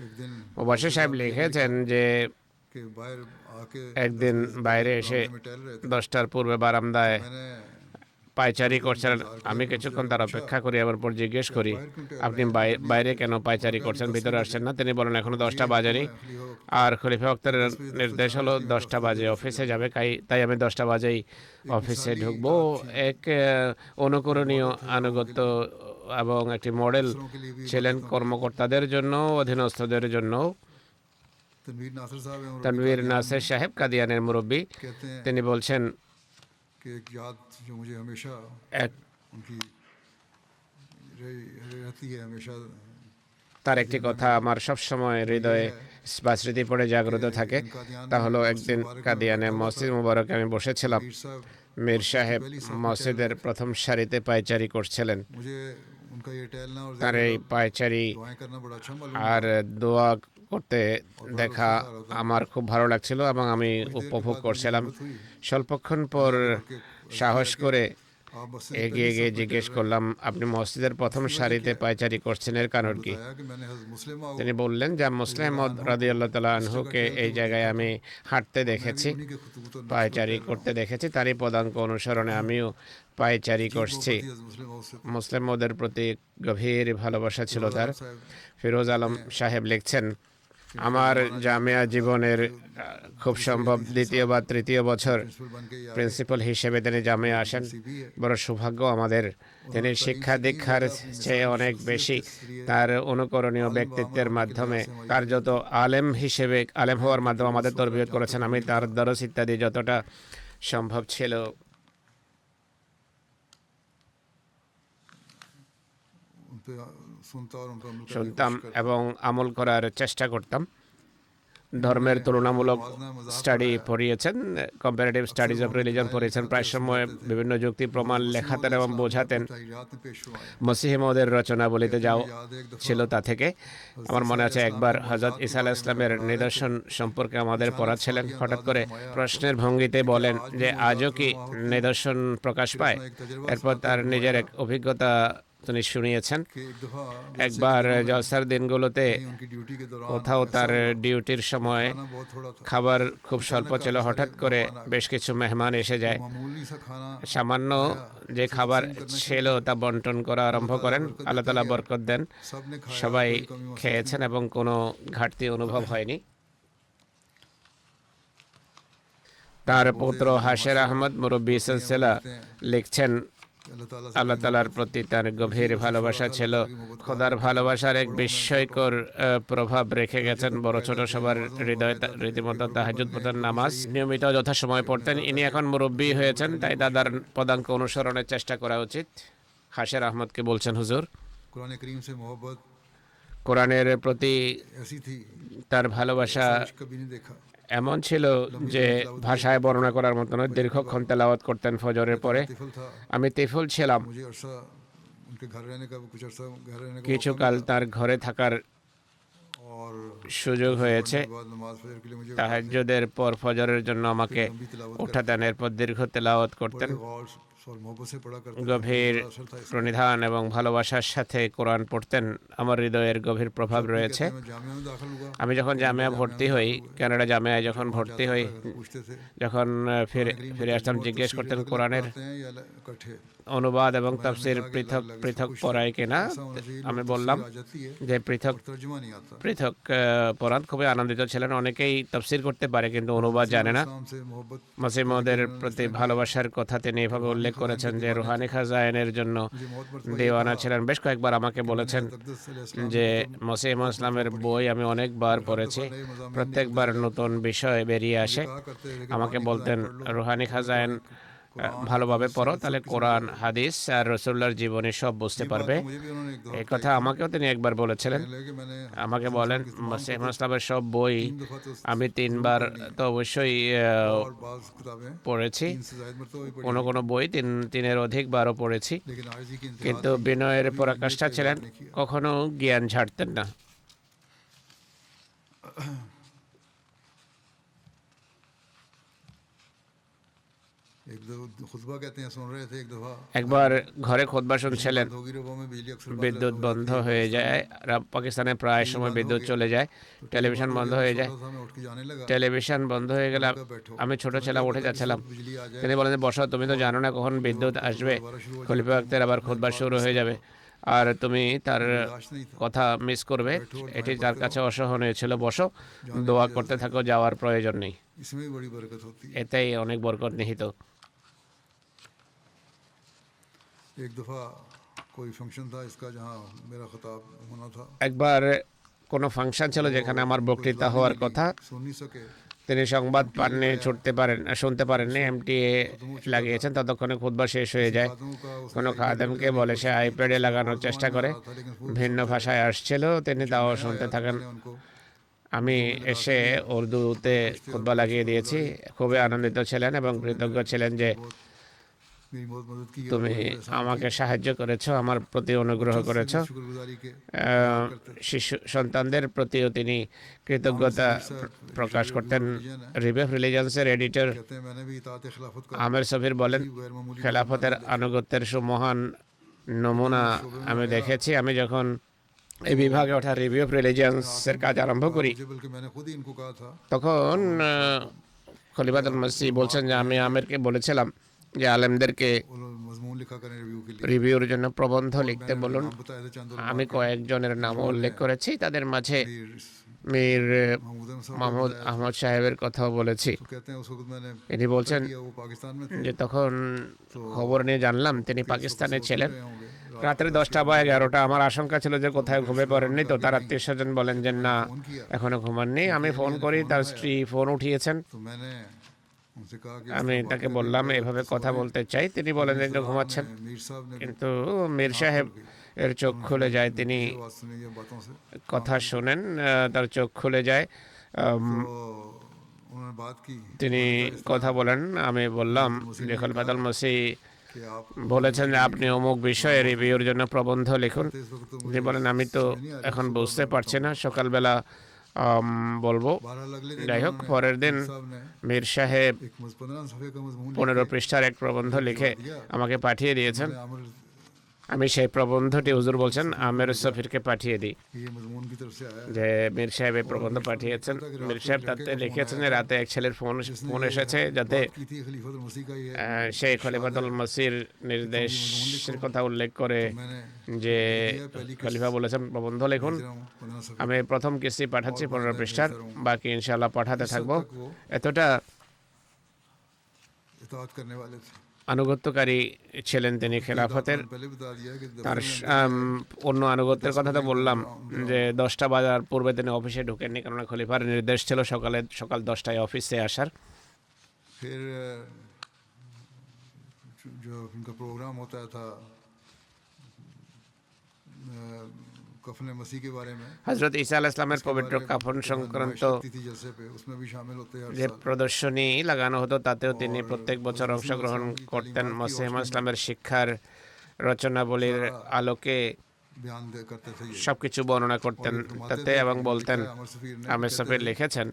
एक दिन মুবাশশির সাহেব লিখেছেন যে के बाहर आके একদিন বাইরে এসে में टहल रहे थे। 10টার পূর্বে বারান্দায় मैंने পায়চারি করছিলেন। আমি কিছুক্ষণ তার অপেক্ষা করি, আবার পর জিজ্ঞেস করি আপনি বাইরে কেন পায়চারি করছেন, ভিতরে আসছেন না? তিনি বলেন এখনো 10টা বাজেনি, আর খলিফা আক্তারের নির্দেশ হলো 10টা বাজে অফিসে যাবে, তাই আমি 10টা বাজেই অফিসে ঢুকবো। এক অনুকরণীয় আনুগত্য এবং একটি মডেল ছিলেন কর্মকর্তাদের জন্য, অধীনস্থদের জন্য। तनवीर नासिर साहब हैं, और তানভীর নাসির সাহেব কাদিয়ানের মুরব্বী, कहते हैं তিনি বলছেন कि एक याद जो मुझे हमेशा এক उनकी रहती है हमेशा। তার একটি কথা আমার সবসময় হৃদয়ে বা স্মৃতি পড়ে জাগ্রত থাকে। তা হলো একদিন কাদিয়ানে মসজিদ মুবারকে আমি বসেছিলাম। मीर साहब মীর সাহেব মসজিদের প্রথম সারিতে পায়চারি করছিলেন। मुझे उनका ये टहलना और তার এই পায়চারি दुआएं करना बड़ा अच्छा मालूम আর दোয়া করতে দেখা আমার খুব ভালো লাগছিল এবং আমি উপভোগ করছিলাম। স্বল্পক্ষণ পর সাহস করে आप बस এগিয়ে গিয়ে জিজ্ঞেস করলাম আপনি মসজিদের প্রথম সারিতে পায়চারি করছেন, এর কারণ কি? बताया कि मैंने हज़रत मुस्लिम তিনি বললেন যে মুসলিম রাদিয়াল্লাহু তাআলা আনহুকে এই জায়গায় আমি হাঁটতে দেখেছি, उन्हीं के खुतूत और পায়চারি করতে দেখেছি, তারই পদাঙ্ক অনুসরণে আমিও পায়চারি করছি। मुस्लिम से মুসলিম ওদের প্রতি গভীর ভালোবাসা ছিল তার। ফিরোজ আলম সাহেব লিখছেন আমার জামিয়া জীবনের খুব সম্ভব দ্বিতীয় বা তৃতীয় বছর बन के প্রিন্সিপাল হিসেবে তিনি জামিয়া আসেন। বড় সৌভাগ্য আমাদের। তিনি শিক্ষা দীক্ষার চেয়ে অনেক বেশি তার অনুকরণীয় ব্যক্তিত্বের মাধ্যমে কার্যত আলেম হিসেবে আলেম হওয়ার মাধ্যমে আমাদের তরবিয়ত করেছেন। আমি তার দরস ইত্যাদি যতটা সম্ভব ছিল उन पे सुनता और उन पर अमल करने की শুনতাম कोशिश करता। এবং আমল করার চেষ্টা করতাম। ধর্মের তুলনামূলক স্টাডি পড়িয়েছেন, কম্পারেটিভ স্টাডিজ অফ রিলিজন পড়িয়েছেন। প্রায় সময় বিভিন্ন যুক্তি প্রমাণ লেখাতেন এবং বোঝাতেন। ताहिरात में पेश हुआ है। মসিহ মওদের রচনাবলিতে যাও याद है एक दफ़ा ছিল তা থেকে। আমার মনে আছে একবার হযরত ঈসা আলাইহিস সালামের নিদর্শন সম্পর্কে আমাদের পড়াচ্ছিলেন। হঠাৎ করে প্রশ্নের ভঙ্গিতে বলেন যে আজও কি নিদর্শন প্রকাশ পায়? এরপর তার নিজের এক অভিজ্ঞতা তিনি শুনিয়েছেন। कि एक दफ़ा একবার জলসার দিনগুলোতে उनकी ड्यूटी के दौरान কোথাও তার ডিউটির সময় खाना बहुत थोड़ा था, খাবার খুব স্বল্প ছিল। হঠাৎ করে বেশ কিছু মেহমান এসে যায়। मामूली सा खाना সামান্য যে খাবার ছিল তা বন্টন করা আরম্ভ করেন। আল্লাহ তাআলা বরকত দেন। सबने खाया, সবাই कोई कमी महसूस খেয়েছেন এবং কোনো ঘাটতি অনুভব হয়নি। তার পুত্র হাশের আহমদ মুরব্বী সিলসিলা লিখছেন, अल्लाह ताला से আল্লাহ তাআলার প্রতি তার গভীর ভালোবাসা ছিল। খোদার ভালোবাসার এক বিস্ময়কর প্রভাব রেখে গেছেন বড় ছোট সবার হৃদয়ে। রীতিমতো তাহাজ্জুদ পড়তেন, নামাজ নিয়মিত যথাসময়ে পড়তেন। ইনি এখন মুরব্বী হয়েছেন, তাই দাদার পদাঙ্ক অনুসরণের চেষ্টা করা উচিত। হাশের আহমদকে বলছেন, হুজুর, कुरान करीम से मोहब्बत কোরআনের প্রতি ऐसी थी তার ভালোবাসা कभी नहीं देखा। এমন ছিল যে ভাষায় বর্ণনা করার মতো নয়। দীর্ঘক্ষণ তেলাওয়াত করতেন ফজরের পরে। तिफल था, আমি তিফুল ছিলাম। मुझे अरसा उनके घर रहने का कुछ अरसा घर रहने का কিছুকাল তার ঘরে থাকার और সুযোগ হয়েছে। बाद नमाज फजर के लिए मुझे তাহাজ্জুদের পর ফজরের জন্য আমাকে लंबी तिलावत উঠাতেন, এরপর দীর্ঘ তেলাওয়াত করতেন। बड़े गौर और मोहब्बत से पढ़ा करते थे। গভীর बड़ा असर था इसका। প্রণিধান এবং ভালোবাসার সাথে কোরআন পড়তেন। আমার হৃদয়ের গভীর প্রভাব রয়েছে। मैं जामिया में दाखिल हुआ, আমি যখন জামিয়া ভর্তি হই, কানাডা জামিয়ায় যখন ভর্তি হই, पूछते थे যখন ফিরে আসতাম, জিজ্ঞেস করতেন কোরআনের पढ़ते हैं या इकट्ठे। অনুবাদ এবং তাফসীর পৃথক পৃথক পড়ায় কিনা। আমি বললাম आ जाती है যে পৃথক तर्जुमा नहीं आता। পৃথক পড়ান। খুবই আনন্দিত ছিলেন। অনেকেই তাফসীর করতে পারে কিন্তু অনুবাদ জানে না। इस्लाम से मोहब्बत মসিহ মউদের প্রতি ভালোবাসার কথা তিনি এভাবে উল্লেখ করেছেন যে রুহানি খাজায়েনের জন্য मुझे बहुत मरतबा দেওয়ানা ছিলেন। বেশ কয়েকবার আমাকে বলেছেন तकद्दुस अलैहिस्सलाम যে মসিহ ইসলামের বই আমি অনেকবার পড়েছি, প্রত্যেকবার নতুন বিষয় বেরিয়ে আসে। कहा करते थे कि আমাকে বলতেন রুহানি খাজায়েন ভালোভাবে পড়ো, তাহলে কোরআন, হাদিস আর রাসূলুল্লাহর জীবনী সব বুঝতে পারবে। मुझे भी उन्होंने एक दफा এই কথা আমাকেও তিনি একবার বলেছিলেন। कहने लगे कि मैंने আমাকে বলেন মসিহ ইসলামের সব বই 3 दफा तो আমি 3 বার তো অবশ্যই और बाज़ किताबें পড়েছি। 3 से ज़ायद मरतबा भी पढ़ी, কোনো কোনো বই তিনের অধিকবারও পড়েছি। लेकिन आजिज़ी की इंतहा কিন্তু বিনয়ের পরাকাষ্ঠা ছিলেন, কখনো জ্ঞান ঝাড়তেন না। एक दो खुतबा कहते हैं सुन रहे थे एक दफा একবার ঘরে খুতবা শুনছিলেন, होगी रबों में बिजली अक्सर বিদ্যুৎ বন্ধ হয়ে যায়। পাকিস্তানে প্রায় সময় বিদ্যুৎ চলে যায়, টেলিভিশন বন্ধ হয়ে যায়। मैं उठ के जाने लगा, টেলিভিশন বন্ধ হয়ে গেলে আমি ছোট ছেলে উঠে যাচ্ছিলাম। बिजली आ जाए তিনি বলেন যে বসো, তুমি তো জানো না কখন বিদ্যুৎ আসবে, খলিফা আক্তার আবার খুতবা শুরু হয়ে যাবে আর তুমি তার लाश नहीं था। কথা মিস করবে। এটি তার কাছে অসহনীয় ছিল। বসো, দোয়া করতে থাকো, যাওয়ার প্রয়োজন নেই। इसमें भी बड़ी बरकत होती है। এতেই অনেক বরকত নিহিত। एक दफा कोई फंक्शन था इसका जहाँ मेरा खिताब होना था, একবার কোনো ফাংশন ছিল যেখানে আমার বক্তৃতা হওয়ার কথা। सुन नहीं सके, তিনি সংবাদ পাননি, শুনতে পারেননি। এমটিএ লাগিয়েছেন, ততক্ষণে খুতবা শেষ হয়ে যায়। आदमों का उस কোনো খাদেমকে বলে সে আইপ্যাডে লাগানোর চেষ্টা করে। ভিন্ন ভাষায় আসছিল, তিনি তাও শুনতে থাকেন। उनको আমি এসে উর্দুতে খুতবা লাগিয়ে দিয়েছি। খুবই আনন্দিত ছিলেন এবং কৃতজ্ঞ ছিলেন যে मेरी बहुत मदद की, তুমি আমাকে সাহায্য করেছো, আমার প্রতি অনুগ্রহ করেছো। शुक्रगुजारी के শিশু সন্তানদের প্রতিও তিনি কৃতজ্ঞতা প্রকাশ করতেন। রিভিউ অফ রিলিজিয়ন্সের এডিটর कहते हैं मैंने भी इताअत खिलाफत का আমের সফির বলেন, गैर मामूली খেলাফতের আনুগত্যের সুমহান নমুনা আমি দেখেছি। আমি যখন এই বিভাগে ওঠা রিভিউ অফ রিলিজিয়ন্সের কাজ আরম্ভ করি, मुझे, बल्कि मैंने खुद ही इनको कहा था তখন খলিফাতুল মসিহ বলছেন যে আমি আমেরকে বলেছিলাম যে আলেমদেরকে वो लोग मजमून लिखा करें रिव्यू के लिए। রিভিউর জন্য প্রবন্ধ লিখতে বলুন। नाम बताए थे चंद আমি কয়েকজনের নাম উল্লেখ করেছি, তাদের মাঝে उलमा, মীর महमूद अहमद साहब মাহমুদ আহমদ সাহেবের কথাও বলেছি। तो कहते हैं उस वक्त मैंने তিনি বলছেন किया, वो पाकिस्तान में थे, যে তখন খবর নিয়ে জানলাম তিনি পাকিস্তানে ছিলেন। रहे होंगे। রাত্রে 10টা বা 11টা। আমার আশঙ্কা ছিল যে কোথায় ঘুমিয়ে পড়েননি, তো তার আত্মীয় স্বজন বলেন যে না, फोन किया এখনো ঘুমাননি। আমি ফোন করি, তার স্ত্রী ফোন উঠিয়েছেন। तो मैंने उनसे कहा कि আমি তাকে বললাম এভাবে কথা বলতে চাই। তিনি বলেন যে ঘুমাচ্ছেন। मीर साहब ने কিন্তু মীর সাহেব এর চোখ খুলে যায়। তিনি बात सुनी ये बातों से, কথা শোনেন, তার চোখ খুলে যায়। तो उन्होंने बात की তিনি কথা বলেন। আমি বললাম যে খলিফাতুল মসিহ कि आप বলেছেন যে আপনি অমুক বিষয়ে রিভিউর জন্য প্রবন্ধ লিখুন। इस वक्त तो তিনি বলেন আমি তো এখন বুঝতে পারছি না, সকালবেলা বলবো। बहरहाल अगले दिन যাই হোক, পরের दिन साहब ने মীর সাহেব एक 15 सफ़े का मजमून 15 পৃষ্ঠার এক প্রবন্ধ লিখে আমাকে পাঠিয়ে দিয়েছেন। अमर আমি সেই প্রবন্ধটি হুজুর বলছেন আমের সফিরকে পাঠিয়ে দিই, ये मजमून की तरफ से आया है। যে মীর সাহেব এই প্রবন্ধ পাঠিয়েছেন। মীর সাহেব তাতে লিখেছেন যে রাতে এক ছেলের ফোন এসেছে, যাতে बात की थी खलीफतुल मसीह का ये সেই খলিফাতুল মসির নির্দেশের কথা উল্লেখ করে मैंने যে दिया पहली খলিফা বলেছেন প্রবন্ধ লিখুন। किस्त 15 सफ़े আমি প্রথম কিস্তি পাঠাচ্ছি 15 পৃষ্ঠার, বাকি ইনশাআল্লাহ পাঠাতে থাকবো। এতটা इताअत करने वाले थे। আনুগত্যকারী ছিলেন তিনি খেলাফতের। पहले बता दिया कि তার অন্য আনুগত্যের কথা তো বললাম যে 10টা বাজার পূর্বে তিনি অফিসে ঢুকেননি, কেননা খলিফার নির্দেশ ছিল সকাল 10টায় অফিসে আসার। फिर जो उनका प्रोग्राम होता था कफन मसीह के बारे में, হযরত ঈসা আলাইহিস সালামের পবিত্র কাফন সংক্রান্ত शक्ति थी जलसे पे, उसमें भी शामिल होते हैं हर যে साल। প্রদর্শনী লাগানো হতো তাতেও তিনি প্রত্যেক বছর অংশগ্রহণ করতেন। মসিহ ইসলামের শিক্ষার রচনাবলীর আলোকে बयान करते थे ये। সবকিছু বর্ণনা করতেন তাতে, এবং বলতেন अमर सफीर ने আমের সফির লিখেছেন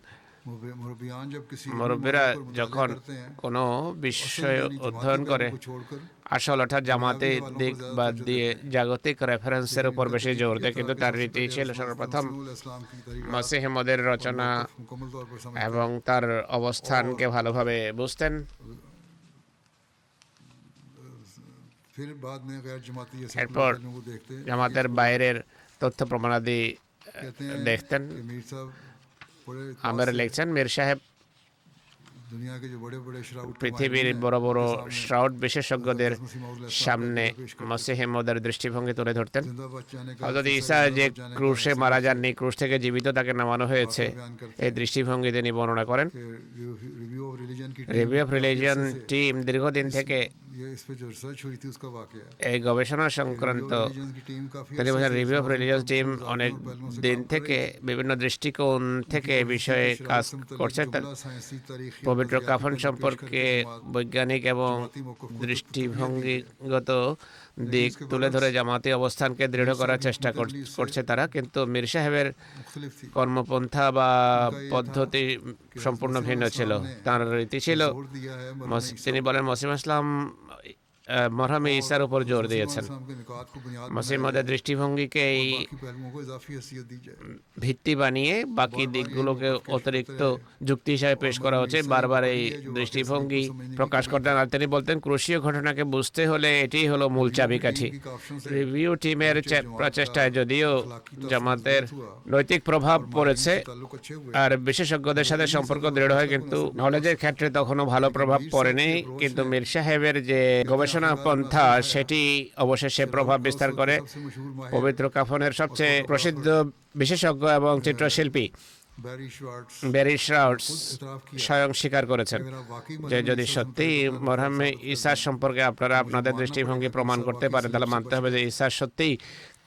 मुरब्बियान जब किसी মুরব্বীরা मौके पर मुतालिया যখন करते हैं, কোনো বিষয় यानी অধ্যয়ন जमाती করে पहलू को छोड़कर আসল অর্থাৎ জামাতে দিক বাদ দিয়ে জাগতিক রেফারেন্সের উপর বেশি জোর দেয়, কিন্তু তার রীতি ছিল সর্বপ্রথম इस्लाम की तरीक़ा মসিহ মদের রচনা मुकम्मल तौर पर समझ এবং তার অবস্থানকে ভালোভাবে বুঝতেন। फिर बाद में गैर जमाती ये सब एरपोर्ट पहलुओं को देखते हैं। জামাতের বাইরের তথ্য প্রমাণাদি कहते हैं দেখতেন। कि मीर साहब बड़े আমের লিখছেন মীর সাহেব दुनिया के जो बड़े बड़े शराउट পৃথিবীর বড় বড় শ্রাউড বিশেষজ্ঞদের সামনে মসিহ মদের দৃষ্টিভঙ্গি তুলে ধরতেন। जिंदा बचाने का হযরত ঈসা যে ক্রুশে মারা যাননি, ক্রুশ থেকে জীবিত তাকে নামানো হয়েছে, এই দৃষ্টিভঙ্গি তিনি বর্ণনা করেন। रिव्यू ऑफ रिलीजन की রিভিউ অফ রিলিজিয়ন টিম দীর্ঘদিন থেকে ये इस पे जो रिसर्च हुई थी उसका वाकया है। এই গবেষণা সংক্রান্ত रिलीजन की टीम काफी তিনি বলেন রিভিউ অফ রিলিজিয়াস টিম অনেক দিন থেকে বিভিন্ন দৃষ্টিকোণ থেকে এই বিষয়ে কাজ করছে। साइंसी तारीख পবিত্র কাফন সম্পর্কে বৈজ্ঞানিক এবং দৃষ্টিভঙ্গিগত দিক তুলে ধরে জামাতি অবস্থানকে দৃঢ় করার চেষ্টা করছে তারা, কিন্তু মীর সাহেবের मुख्तलिफ थी। কর্মপন্থা বা পদ্ধতি সম্পূর্ণ ভিন্ন ছিল। তার রীতি ছিল, जोर दिया है তিনি বলেন মসিহ ইসলাম মরহমে ঈসার উপর জোর দিয়েছেন। इस्लाम के निकात को बुनियाद মসিহ মদের দৃষ্টিভঙ্গিকেই बाकी पहलुओं को इजाफी हैसियत दी जाए। ভিত্তি বানিয়ে বাকি দিকগুলোকে অতিরিক্ত যুক্তি হিসাবে পেশ করা হচ্ছে। বারবার এই দৃষ্টিভঙ্গি প্রকাশ করতেন, আর তিনি বলতেন ক্রুশীয় ঘটনাকে বুঝতে হলে এটাই হলো মূল চাবিকাঠি। রিভিউ টিমের প্রচেষ্টায় যদিও জামাতের নৈতিক প্রভাব পড়েছে ताल्लुक अच्छे हुए আর বিশেষজ্ঞদের সাথে সম্পর্ক দৃঢ় হয়, কিন্তু নলেজের ক্ষেত্রে তখনও ভালো প্রভাব পড়েনি। কিন্তু মীর সাহেবের যে গবেষণা পন্থা সেটি অবশেষে প্রভাব বিস্তার করে। सबसे मशहूर माहिर পবিত্র কাফনের সবচেয়ে প্রসিদ্ধ বিশেষজ্ঞ এবং চিত্রশিল্পী बैरी श्वार्ट्ज ব্যারি শ্রাউডস इतराफ किया স্বয়ং স্বীকার করেছেন अगर आप वाकई যে যদি সত্যি মরহমে ঈসার সম্পর্কে আপনারা আপনাদের দৃষ্টিভঙ্গি প্রমাণ করতে পারেন, তাহলে মানতে হবে যে ঈসা সত্যিই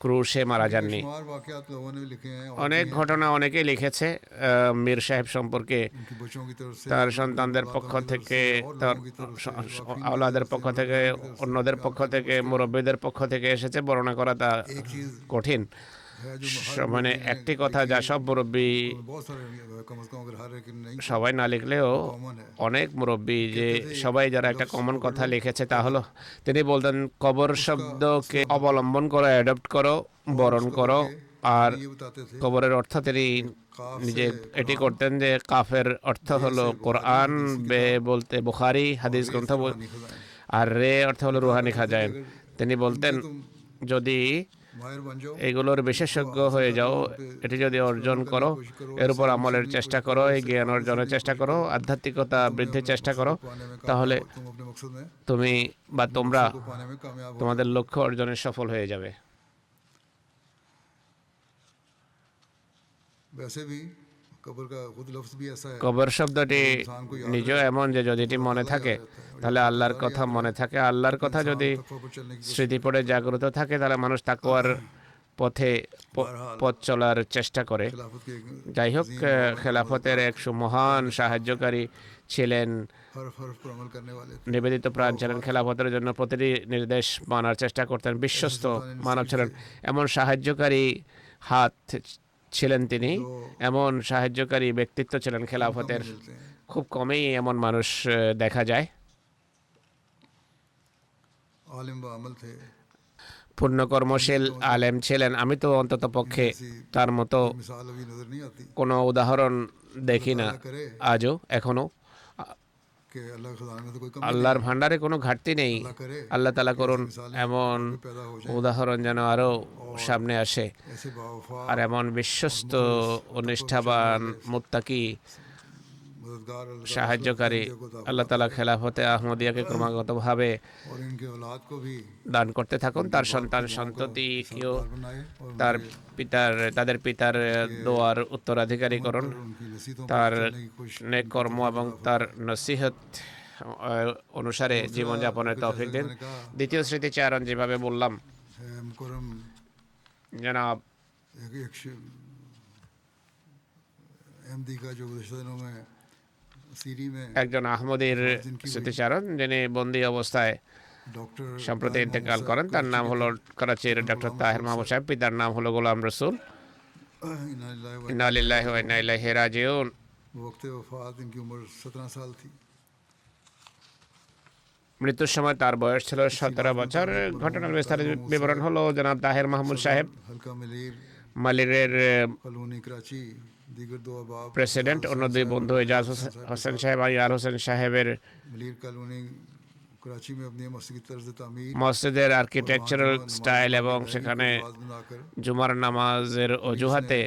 ক্রুশে মারা যাননি। शुमार वाकयात लोगों ने लिखे हैं और অনেক ঘটনা অনেকেই লিখেছে মীর সাহেব সম্পর্কে, उनके बच्चों की तरफ से তার সন্তানদের পক্ষ থেকে, তার আওলাদের পক্ষ থেকে, অন্যদের পক্ষ থেকে, মুরব্বীদের পক্ষ থেকে এসেছে। বর্ণনা করা তা एक चीज কঠিন। है जो हर মানে একটি কথা যা সব মুরব্বী, बहुत सारे कम से कम अगर हर एक नहीं সবাই না লিখলেও कॉमन है অনেক মুরব্বী যে সবাই যারা একটা কমন কথা লিখেছে তা হলো, তিনি বলতেন কবর শব্দকে অবলম্বন করো, অ্যাডপ্ট করো, বরণ করো। আর ये बताते थे কবরের অর্থ তিনি নিজে এটি করতেন যে কাফের অর্থ হলো কোরআন, বে বলতে বুখারি হাদিস গ্রন্থ, আর রে অর্থ হলো রুহানি খাজাইন। তিনি বলতেন যদি माहिर बन जाओ এগুলোর বিশেষজ্ঞ হয়ে যাও, এটি যদি অর্জন করো, এর উপর আমলের চেষ্টা করো, এই জ্ঞান অর্জনের চেষ্টা করো, আধ্যাত্মিকতা বৃদ্ধির চেষ্টা করো, তাহলে तुम अपने मकसद में তুমি বা তোমরা को पाने में कामयाब हो। তোমাদের লক্ষ্য অর্জনে সফল হয়ে যাবে। वैसे भी कब्र का खुद लफ्ज भी ऐसा है কবর শব্দটি নিজেও এমন যে যদি এটি মনে থাকে তাহলে আল্লাহর কথা মনে থাকে। আল্লাহর কথা যদি तकवा पर चलने की স্মৃতি পড়ে জাগ্রত থাকে তাহলে মানুষ তাকওয়ার পথে পথ চলার চেষ্টা করে। खिलाफत के एक যাই হোক, খেলাফতের এক মহান সাহায্যকারী ছিলেন, हर्फ हर्फ पर अमल करने वाले थे। নিবেদিত প্রাণ ছিলেন, খেলাফতের জন্য প্রতিটি নির্দেশ মানার চেষ্টা করতেন, বিশ্বস্ত মানব ছিলেন। এমন সাহায্যকারী হাত ছিলেন তিনি, এমন সাহায্যকারী ব্যক্তিত্ব ছিলেন খেলাফতের। मिलते हैं খুব কমই এমন মানুষ দেখা যায়। आलिम व अमल थे পূর্ণকর্মশীল আলেম ছিলেন। আমি তো অন্তত পক্ষে তার মতো मिसाल अभी नज़र नहीं आती কোনো उदाহরণ দেখি না अल्लाह करे আজও এখনো। कि अल्लाह के ख़जाने में तो कोई कमी नहीं আল্লাহর है ভান্ডারে কোনো ঘাটতি নেই। अल्लाह करे আল্লাহ তাআলা कि করুন ऐसी मिसालें এমন और भी पैदा हो जाएं উদাহরণ যেন আরও সামনে আসে, ऐसे बावफा আর এমন और বিশ্বস্ত मुखलिस ও तकवा নিষ্ঠাবান वाले মুত্তাকি मददगार अल्लाह সাহায্যকারী আল্লাহ তাআলা খেলাফতে আহমদিয়াকে ক্রমাগতভাবে और इनके औलाद को भी দান করতে থাকুন। তার সন্তান সন্ততিকেও सब्र बनाए और তাদের পিতার দোয়ার উত্তরাধিকারী করুন। उनकी नसीहतों पर তার चलने की कोशिश নেক কর্ম এবং তার নসিহত অনুসারে জীবনযাপনের তৌফিক দিন। দ্বিতীয় স্মৃতিচারণ যেভাবে বললাম, है मुकरम জনাব एक एमडी का जो गुज़श्ता दिनों में सीरी में একজন আহমদীর স্মৃতিচারণ যিনি বন্দী অবস্থায় डॉक्टर সম্প্রতি ইন্তেকাল করেন। তার নাম হলো করাচির ডক্টর তাহের মাহমুদ সাহেব, পিতার নাম হলো গোলাম রসুল। ইন্না লিল্লাহি ওয়া ইন্না ইলাইহি রাজিউন। वक्त वफात इनकी उम्र 17 साल थी। মৃত্যুর সময় তার বয়স ছিল 17 বছর। ঘটনার বিস্তারিত বিবরণ হলো, জনাব তাহের মাহমুদ সাহেব हल्का मलीर মালিরের कॉलोनी कराची दीगर दो अहबाब প্রেসিডেন্ট, অন্য দুই বন্ধু এজাজ হোসেন সাহেব আর ইয়ার হোসেন সাহেবের मलीर कॉलोनी कराची में अपनी मस्जिद की तर्ज तामीर মসজিদের আর্কিটেকচারাল স্টাইল এবং সেখানে बनाकर জুমার নামাজের অজুহাতে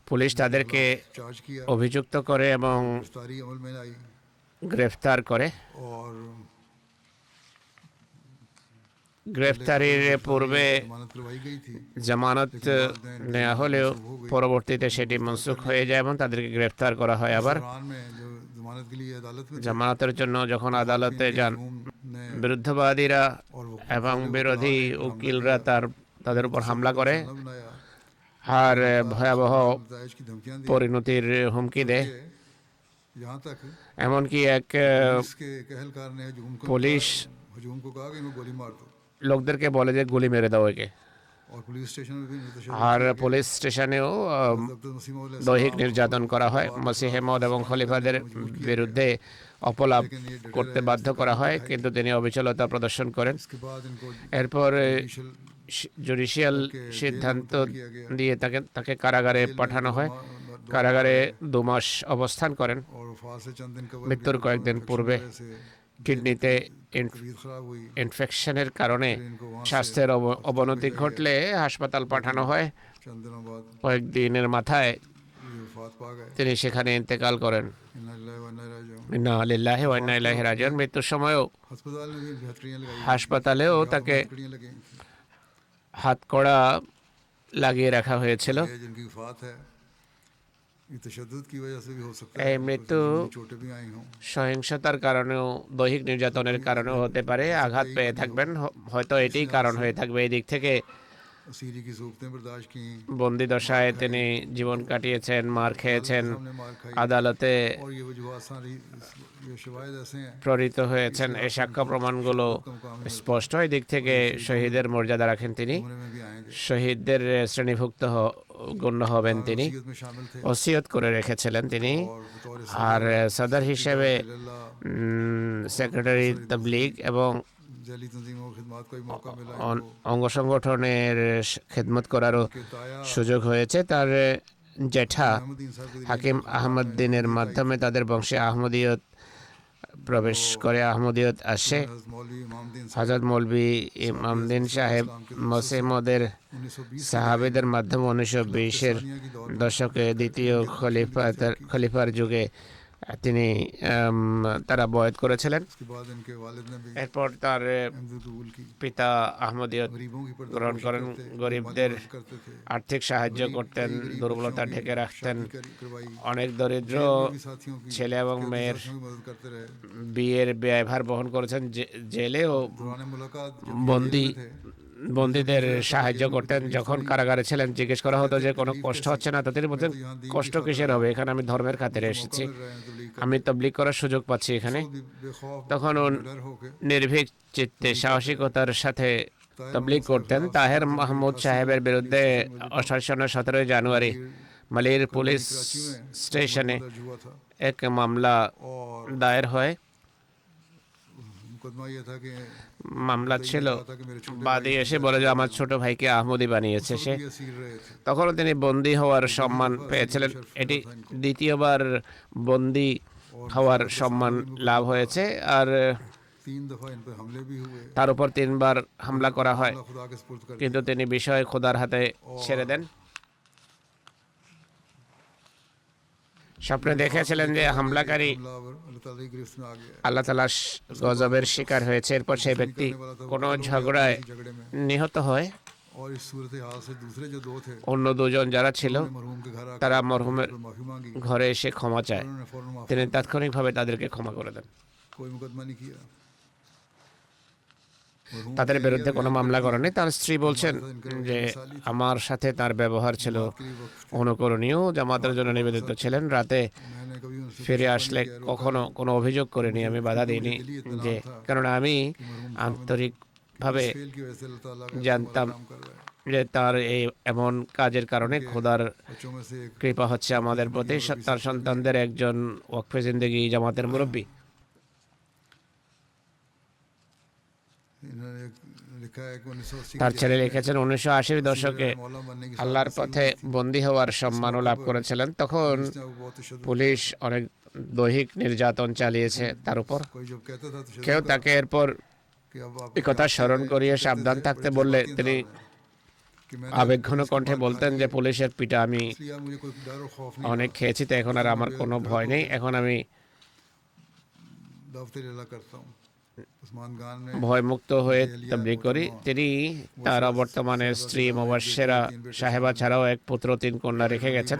পুলিশ তাদেরকে चार्ज किया, অভিযুক্ত করে এবং गिरफ्तारी अमल में आई গ্রেফতার করে। और গ্রেফতারির পূর্বে जमानत करवाई गई थी। জামানত নেওয়া হলেও পরবর্তীতে সেটি মনসুখ হয়ে যায় এবং তাদেরকে গ্রেফতার করা হয় আবার। दौरान में जो जमानत के लिए अदालत में थे, জামানতের জন্য যখন আদালতে যান, मरहूम ने বিরুদ্ধবাদীরা और वो এবং বিরোধী উকিলরা তাদের উপর হামলা করে न बनाया, আর ভয়াবহ दाइश की धमकियां दी, পরিণতির হুমকি দেয়। यहाँ तक এমনকি এক इसके एक अहलकार ने পুলিশ हजूम को कहा कि इनको गोली मार दो, লোকদেরকে বলে যে গুলি মেরে দাও একে। और पुलिस स्टेशन में भी আর পুলিশ স্টেশনেও দৈহিক নির্যাতন করা হয়। মসিহে মওদ এবং খলিফাদের বিরুদ্ধে অপলাপ করতে বাধ্য করা হয়, কিন্তু তিনি অবিচলতা প্রদর্শন করেন। इसके बाद इनको এরপর জুডিশিয়াল সিদ্ধান্ত দিয়ে তাকে কারাগারে পাঠানো হয়। কারাগারে 2 মাস অবস্থান করেন। और वफात से चंद दिन कबल মৃত্যুর কয়েকদিন পূর্বে से কিডনিতে तबीयत खराब हुई, ইনফেকশনের কারণে স্বাস্থ্যের অবনতি ঘটলে হাসপাতাল পাঠানো হয়। चंद दिनों बाद কয়েকদিনের মাথায় ये वफात पा गए। তিনি সেখানে ইন্তেকাল করেন। इन्ना लिल्लाहि व इन्ना इलैहि राजिऊन। ইন্না লিল্লাহি ওয়া ইন্না ইলাইহি রাজিউন। মৃত্যুর সময়ও अस्पताल में भी हथकड़ियाँ लगाई, হাসপাতালেও তাকে हथकड़ियाँ लगी। হাতকড়া লাগিয়ে রাখা হয়েছিল। ये जिनकी वफात है, ये तशद्दुद की वजह से भी हो सकता এই है, মৃত্যু चोटें भी आई हों। সহিংসতার কারণেও, দৈহিক নির্যাতনের কারণেও হতে পারে। আঘাত পেয়ে থাকবেন, হয়তো এটাই কারণ হয়ে থাকবে। এই দিক থেকে सीरी की सूरतें बर्दाश्त की, বন্দি দশায় তিনি জীবন কাটিয়েছেন, মার খেয়েছেন, हमने मार खाई, আদালতে और ये वजूहात सारी ये शवाहिद ऐसे हैं প্রেরিত হয়েছেন। এই সাক্ষ্য প্রমাণগুলো স্পষ্ট। এই দিক থেকে শহীদের মর্যাদা রাখেন তিনি, उम्र में भी आएंगे, শহীদদের শ্রেণীভুক্ত গণ্য হবেন তিনি। वसीयत में शामिल थे ওসিয়ত করে রেখেছিলেন তিনি। और बतौर আর সদর হিসেবে अल्लाह সেক্রেটারি তাবলীগ এবং जैली तंजीम और खिदमत का भी मौका मिला অঙ্গ সংগঠনের খেদমত করারও कि ताया সুযোগ হয়েছে। তার জ্যাঠা अहमदीन साहब के হাকিম আহমদ্দিনের মাধ্যমে তাদের বংশে আহমদিয়ত প্রবেশ করে, আহমদিয়ত আসে। हज़रत मौलवी इमामुद्दीन साहब হযরত মৌলভী ইমামউদ্দিন সাহেব মসিমদের 1920 সাহাবীদের মাধ্যমে 1920-এর দশকে দ্বিতীয় খলিফার যুগে তিনি তারা বয়াত করেছিলেন। के बाद इनके वालिद ने भी এরপর তার अहमद कबूल की, পিতা আহমদিয়ত गरीबों की গ্রহণ করেন। গরিবদের करते थे, আর্থিক সাহায্য করতেন, দুর্বলতা ঢেকে রাখতেন। करवाई, অনেক দরিদ্র भी साथियों की ছেলে এবং মেয়ের साथियों की मदद करते रहे। বিয়ের ব্যয়ভার বহন করেছেন। জেলেও पुराने मुलाकात বন্দীদের সাহায্য করতেন। যখন কারাগারে ছিলেন জিজ্ঞেস করা হতো যে কোনো কষ্ট হচ্ছে না, তো তিনি বলতেন কষ্ট কিসের হবে, এখানে আমি ধর্মের খাতিরে এসেছি, আমি তাবলীগ করার সুযোগ পাচ্ছি এখানে। তখন डर होके নির্ভীক চিত্তে সাহসিকতার সাথে তাবলীগ করতেন। তাহের মাহমুদ সাহেবের বিরুদ্ধে 17 জানুয়ারি মালির পুলিশ স্টেশনে दर्ज हुआ था এক মামলা और দায়ের হয়। मुकदमा ये था कि মামলা ছিল, कहा था कि मेरे छोटे বাদী এসে বলে যে আমার ছোট ভাইকে আহমদি বানিয়েছে সে। ये सील रहे थे। তখনও তিনি বন্দী হওয়ার সম্মান পেয়েছিলেন। এটি দ্বিতীয়বার বন্দী হওয়ার সম্মান লাভ হয়েছে। আর 3 दफा इन पर हमले भी हुए। তার উপর 3বার হামলা করা হয়, अल्लाह खुदा के सुपुर्द कर কিন্তু তিনি বিষয় খোদার হাতে ছেড়ে দেন। স্বপ্নে দেখেছিলেন যে হামলাকারী हमलावर अल्लाह ताला की गिरफ्त में आ गया। আল্লাহ তাআলার গজবের শিকার হয়েছে। এরপর সেই ব্যক্তি কোনো ঝগড়ায় झगड़े में নিহত হয়। और इस सूरत हाल से दूसरे जो 2 थे অন্য দুজন যারা ছিল मरहूम के घर তারা आकर মরহুমের माफी मांगी। ঘরে এসে ক্ষমা চায়। उन्होंने फौरन माफी তিনি তাৎক্ষণিকভাবে তাদেরকে ক্ষমা করে দেন। कोई मुकदमा नहीं किया। তাদের বিরুদ্ধে কোনো মামলা করেনি। তার স্ত্রী বলছেন যে আমার সাথে তার ব্যবহার ছিল অনুকরণীয়, জামাতের জন্য নিবেদিত ছিলেন। রাতে मैंने कभी उनसे ফিরে আসলে কখনো কোনো অভিযোগ করিনি, আমি বাধা দিইনি, যে কারণ আমি আন্তরিকভাবে फेल की वजह से अल्लाह ताला का জানতাম काम कर रहा है। যে তার এই এমন কাজের কারণে খোদার बच्चों में से एक কৃপা হচ্ছে আমাদের প্রতি। তার সন্তানদের একজন ওয়াকফে জিন্দেগি জামাতের মুরব্বী। इन्होंने लिखा है कि 1980 তার ছেলে লিখেছেন 1980-র দশকে मौला बनने की আল্লাহর পথে বন্দী হওয়ার সম্মানও লাভ করেছিলেন। তখন उसने वो बहुत तशद्दुद পুলিশ অনেক দৈহিক নির্যাতন চালিয়েছে তার উপর। कोई जब कहता था तशद्दुद কেউ তাকে এরপর कि अब आप এই কথা স্মরণ করিয়ে সাবধান থাকতে বললে তিনি कि मैंने আবেগঘন কণ্ঠে বলতেন যে পুলিশের পিটা আমি इसलिए मुझे कोई डर और खौफ नहीं অনেক খেয়েছি, তো এখন আর আমার কোনো ভয় নেই। এখন আমি दावत इलाहा करता हूँ। उस्मान खान ने ভয়মুক্ত হয়ে তাবলীগ করি। তিনি তার বর্তমানে স্ত্রী মুবাশশিরা সাহেবা ছাড়াও এক পুত্র 3 কন্যা রেখে গেছেন।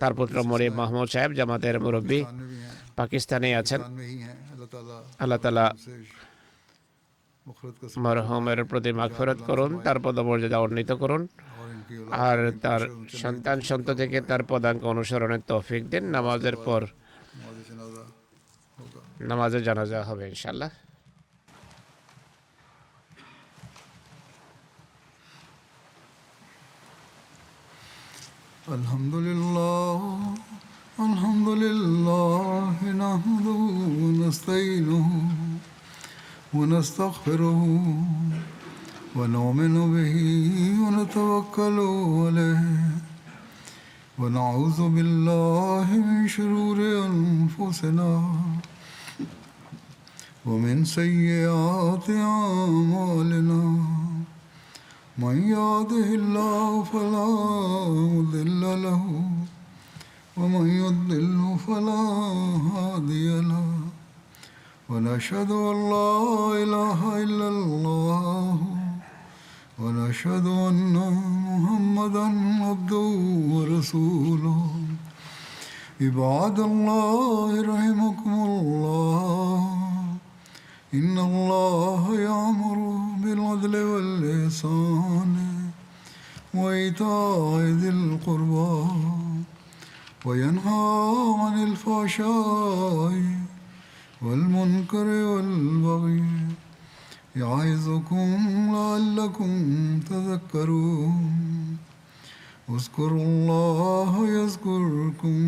তার পুত্র মরিয়ম মাহমুদ সাহেব জামাতের মুরব্বী, पाकिस्तान में भी हैं, পাকিস্তানে আছেন। पाकिस्तान में ही हैं। अल्लाह ताला আল্লাহ তাআলা से मुखरत का মরহুমের প্রতি মাগফিরাত করুন, তার পদমর্যাদা উন্নীত করুন, और इनकी আর তার সন্তান সন্ততিকে তার পদাঙ্ক অনুসরণের তৌফিক দিন। নামাজের পর नमाज़ जनाजा होगा। নামাজে জানাজা হবে ইনশাআল্লাহ। الحمد لله نحمده ونستعينه ونستغفره ونؤمن به ونتوكل عليه ونعوذ بالله من شرور أنفسنا ومن سيئات أعمالنا من يهده الله فلا مضل له ومن يضلل فلا هادي له ونشهد أن لا إله إلا الله ونشهد أن محمدا عبده ورسوله عباد الله رحمكم الله إن الله يأمر بالعدل والإحسان وإيتاء ذي القربى وينهى عن الفحشاء والمنكر والبغي يعظكم لعلكم تذكرون اذكروا الله يذكركم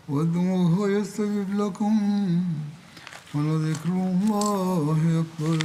وادعوه يستجب لكم ولذكر الله أكبر.